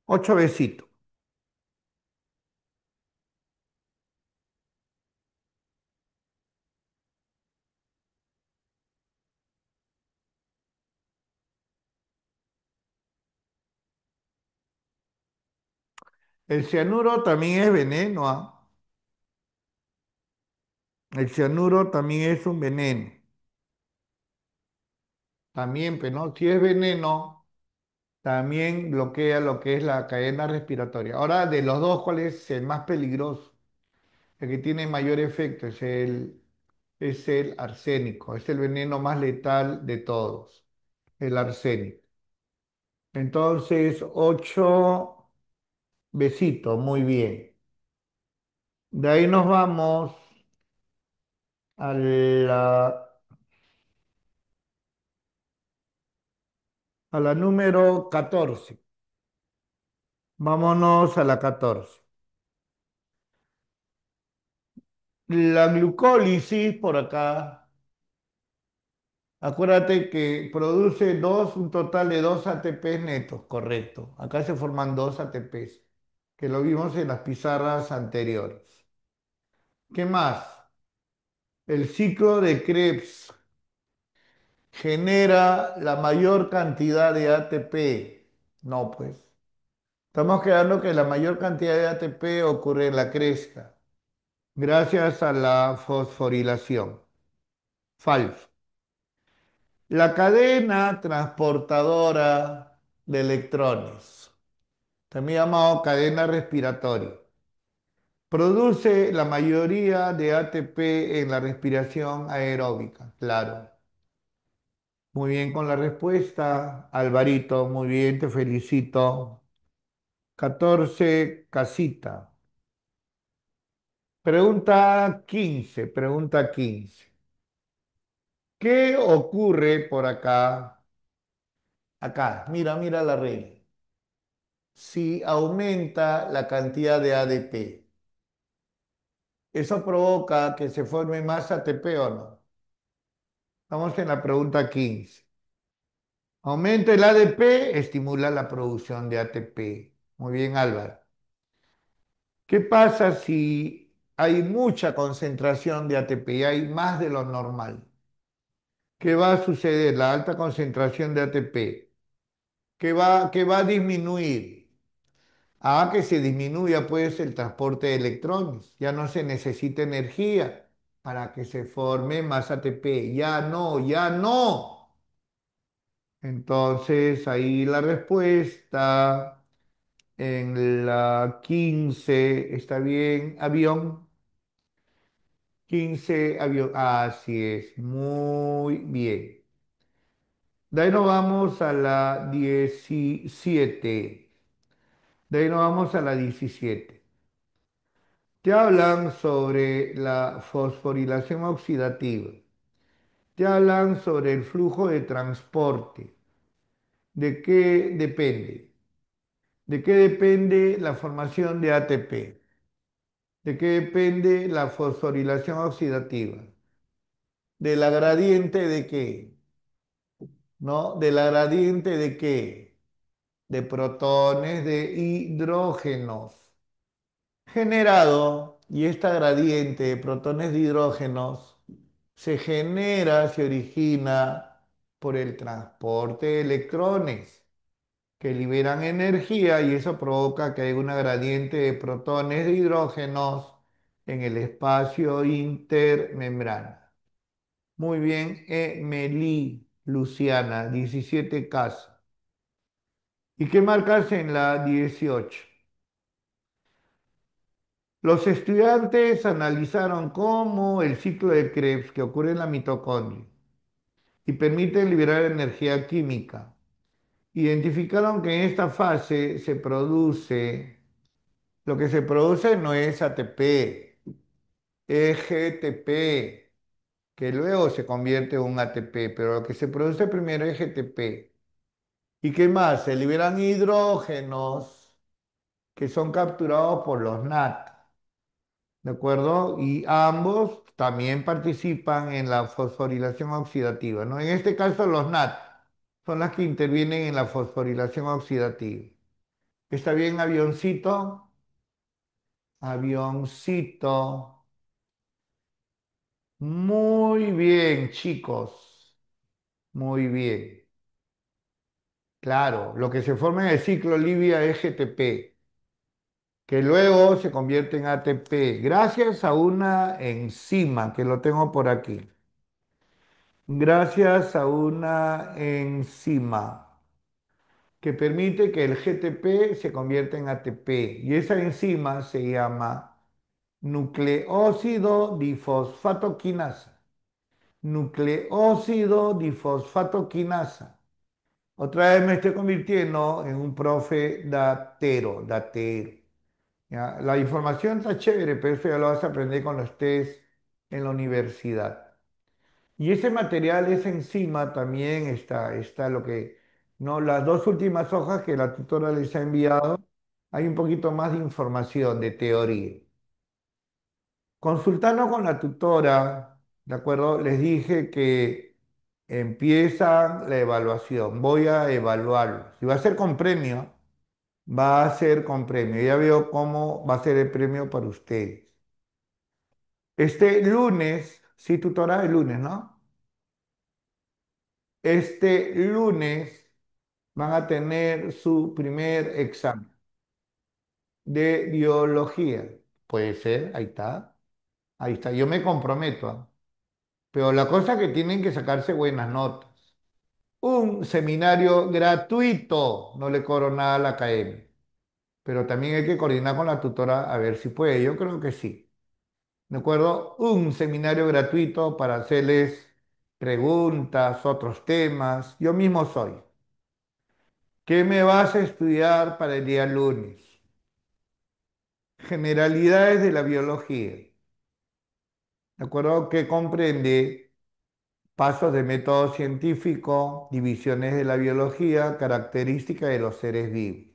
8 besitos. El cianuro también es veneno, ¿ah? El cianuro también es un veneno. También, pero no, si es veneno, también bloquea lo que es la cadena respiratoria. Ahora, de los dos, ¿cuál es el más peligroso? El que tiene mayor efecto es el arsénico, es el veneno más letal de todos, el arsénico. Entonces, 8 besitos, muy bien. De ahí nos vamos a la número 14. Vámonos a la 14. La glucólisis por acá, acuérdate que produce un total de 2 ATPs netos, correcto. Acá se forman 2 ATPs, que lo vimos en las pizarras anteriores. ¿Qué más? El ciclo de Krebs genera la mayor cantidad de ATP. No, pues. Estamos quedando que la mayor cantidad de ATP ocurre en la cresta, gracias a la fosforilación. Falso. La cadena transportadora de electrones, también llamado cadena respiratoria, produce la mayoría de ATP en la respiración aeróbica. Claro. Muy bien con la respuesta, Alvarito, muy bien, te felicito. 14, casita. Pregunta 15. ¿Qué ocurre por acá? Acá, mira, mira la regla. Si aumenta la cantidad de ADP, ¿eso provoca que se forme más ATP o no? Estamos en la pregunta 15. Aumenta el ADP, estimula la producción de ATP. Muy bien, Álvaro. ¿Qué pasa si hay mucha concentración de ATP y hay más de lo normal? ¿Qué va a suceder? La alta concentración de ATP. ¿Qué va a disminuir? Que se disminuya pues el transporte de electrones. Ya no se necesita energía para que se forme más ATP. Ya no, ya no. Entonces ahí la respuesta en la 15 está bien. Avión. 15 avión. Así es. Muy bien. De ahí nos vamos a la 17. De ahí nos vamos a la 17. Te hablan sobre la fosforilación oxidativa. Te hablan sobre el flujo de transporte. ¿De qué depende? ¿De qué depende la formación de ATP? ¿De qué depende la fosforilación oxidativa? ¿De la gradiente de qué? ¿No? ¿De la gradiente de qué? De protones, de hidrógenos. Generado, y esta gradiente de protones de hidrógenos se origina por el transporte de electrones que liberan energía y eso provoca que haya una gradiente de protones de hidrógenos en el espacio intermembrana. Muy bien, Emily, Luciana, 17 casos. ¿Y qué marcas en la 18? Los estudiantes analizaron cómo el ciclo de Krebs que ocurre en la mitocondria y permite liberar energía química. Identificaron que en esta fase lo que se produce no es ATP, es GTP, que luego se convierte en un ATP, pero lo que se produce primero es GTP. ¿Y qué más? Se liberan hidrógenos que son capturados por los NAT. ¿De acuerdo? Y ambos también participan en la fosforilación oxidativa, ¿no? En este caso los NAT son las que intervienen en la fosforilación oxidativa. ¿Está bien, avioncito? Avioncito. Muy bien, chicos. Muy bien. Claro, lo que se forma en el ciclo Libia es GTP, que luego se convierte en ATP, gracias a una enzima que lo tengo por aquí. Gracias a una enzima que permite que el GTP se convierta en ATP. Y esa enzima se llama nucleócido difosfatoquinasa. Nucleócido difosfatoquinasa. Otra vez me estoy convirtiendo en un profe datero, datero. ¿Ya? La información está chévere, pero eso ya lo vas a aprender cuando estés en la universidad. Y ese material, esa enzima también está lo que, no, las dos últimas hojas que la tutora les ha enviado, hay un poquito más de información, de teoría. Consultando con la tutora, ¿de acuerdo? Les dije que empieza la evaluación, voy a evaluarlo. Si va a ser con premio, va a ser con premio. Ya veo cómo va a ser el premio para ustedes. Este lunes, sí, tutora, el lunes, ¿no? Este lunes van a tener su primer examen de biología. Puede ser, ahí está, ahí está. Yo me comprometo, ¿ah? Pero la cosa es que tienen que sacarse buenas notas. Un seminario gratuito, no le cobro nada a la academia, pero también hay que coordinar con la tutora a ver si puede. Yo creo que sí. ¿De acuerdo? Un seminario gratuito para hacerles preguntas, otros temas. Yo mismo soy. ¿Qué me vas a estudiar para el día lunes? Generalidades de la biología. ¿De acuerdo? Que comprende pasos de método científico, divisiones de la biología, características de los seres vivos,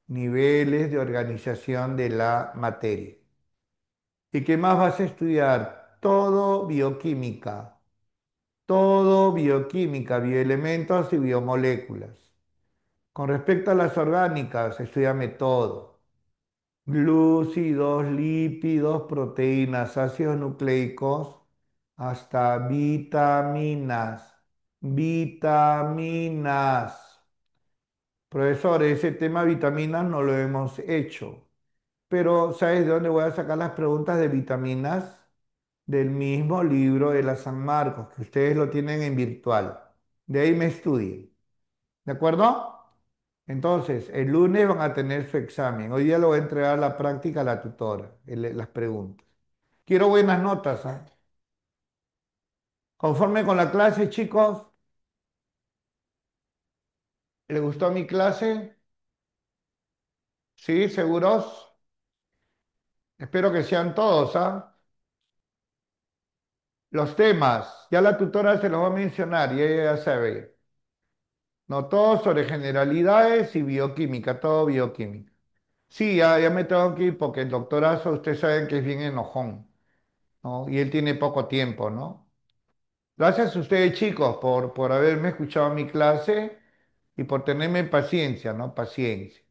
niveles de organización de la materia. ¿Y qué más vas a estudiar? Todo bioquímica, bioelementos y biomoléculas. Con respecto a las orgánicas, estudiame todo. Glúcidos, lípidos, proteínas, ácidos nucleicos, hasta vitaminas. Vitaminas. Profesor, ese tema vitaminas no lo hemos hecho. Pero ¿sabes de dónde voy a sacar las preguntas de vitaminas? Del mismo libro de la San Marcos, que ustedes lo tienen en virtual. De ahí me estudian. ¿De acuerdo? Entonces, el lunes van a tener su examen. Hoy día lo voy a entregar a la práctica a la tutora, las preguntas. Quiero buenas notas, ¿ah? Conforme con la clase, chicos, ¿les gustó mi clase? ¿Sí? ¿Seguros? Espero que sean todos, ¿ah? Los temas, ya la tutora se los va a mencionar y ella ya sabe. No, todo sobre generalidades y bioquímica, todo bioquímica. Sí, ya me tengo que ir porque el doctorazo, ustedes saben que es bien enojón, ¿no? Y él tiene poco tiempo, ¿no? Gracias a ustedes, chicos, por haberme escuchado mi clase y por tenerme paciencia, ¿no? Paciencia.